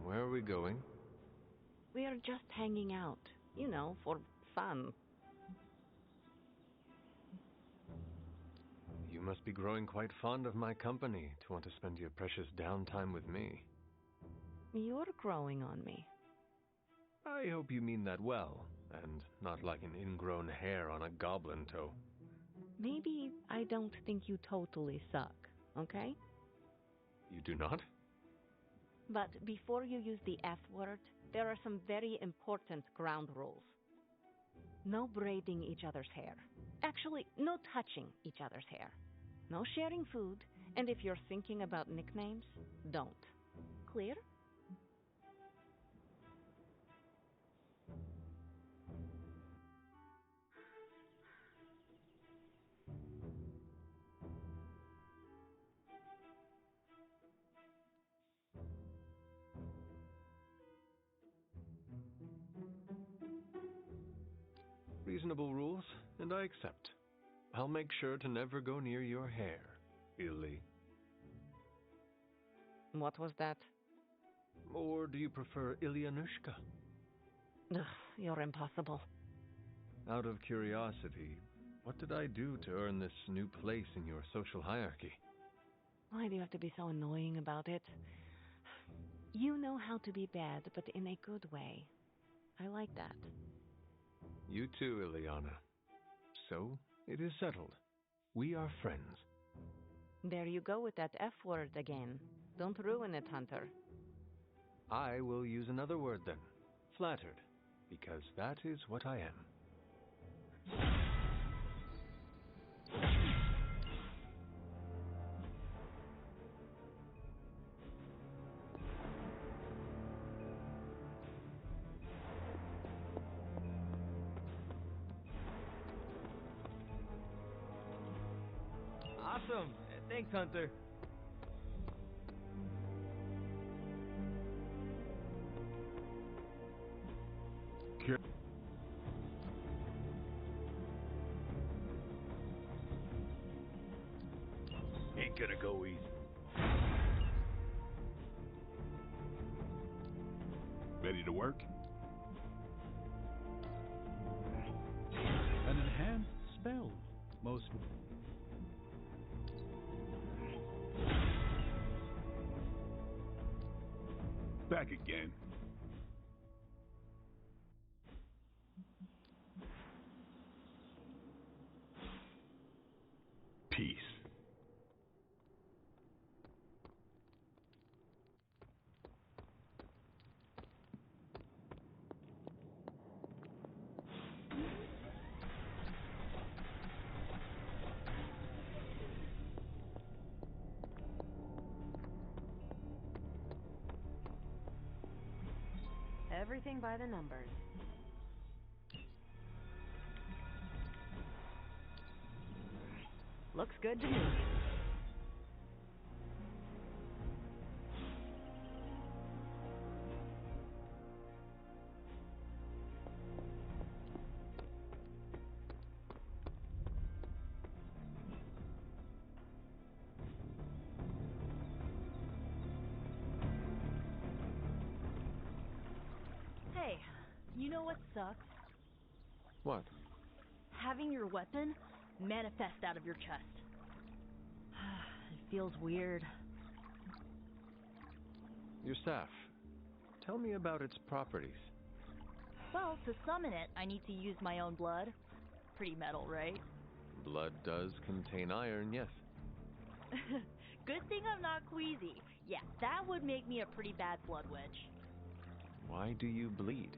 Where are we going? We are just hanging out, you know, for fun. You must be growing quite fond of my company to want to spend your precious downtime with me. You're growing on me. I hope you mean that well, and not like an ingrown hair on a goblin toe. Maybe I don't think you totally suck, okay? You do not? But before you use the F word, there are some very important ground rules. No braiding each other's hair. Actually, no touching each other's hair. No sharing food, and if you're thinking about nicknames, don't. Clear? Reasonable rules, and I accept. I'll make sure to never go near your hair, Illy. What was that? Or do you prefer Ilyanushka? Ugh, you're impossible. Out of curiosity, what did I do to earn this new place in your social hierarchy? Why do you have to be so annoying about it? You know how to be bad, but in a good way. I like that. You too, Ilyana. So, it is settled. We are friends. There you go with that F word again. Don't ruin it, Hunter. I will use another word then. Flattered. Because that is what I am. Awesome. Thanks, Hunter. Ain't gonna go easy. Ready to work? An enhanced spell. Most... Back again. Peace. Everything by the numbers. Looks good to me. Hey, you know what sucks? What? Having your weapon manifest out of your chest. It feels weird. Your staff. Tell me about its properties. Well, to summon it, I need to use my own blood. Pretty metal, right? Blood does contain iron, yes. Good thing I'm not queasy. Yeah, that would make me a pretty bad blood witch. Why do you bleed?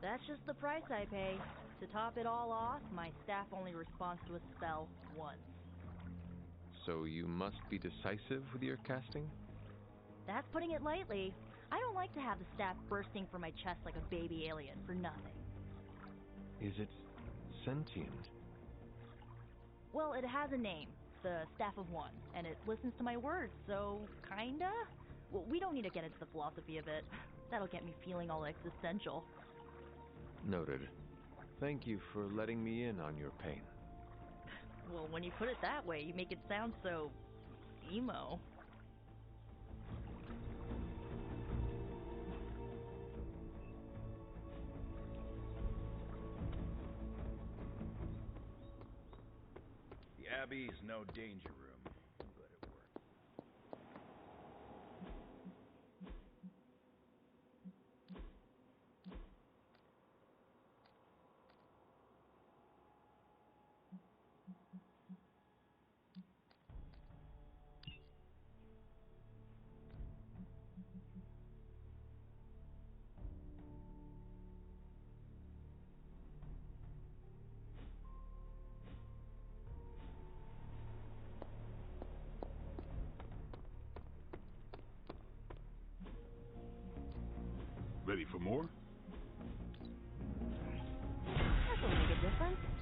That's just the price I pay. To top it all off, my staff only responds to a spell once. So you must be decisive with your casting? That's putting it lightly. I don't like to have the staff bursting from my chest like a baby alien for nothing. Is it sentient? Well, it has a name, the Staff of One, and it listens to my words, so kinda? Well, we don't need to get into the philosophy of it. That'll get me feeling all existential. Noted. Thank you for letting me in on your pain. Well, when you put it that way, you make it sound so emo. The Abbey is no danger room, but it works. Ready for more? That'll make a difference.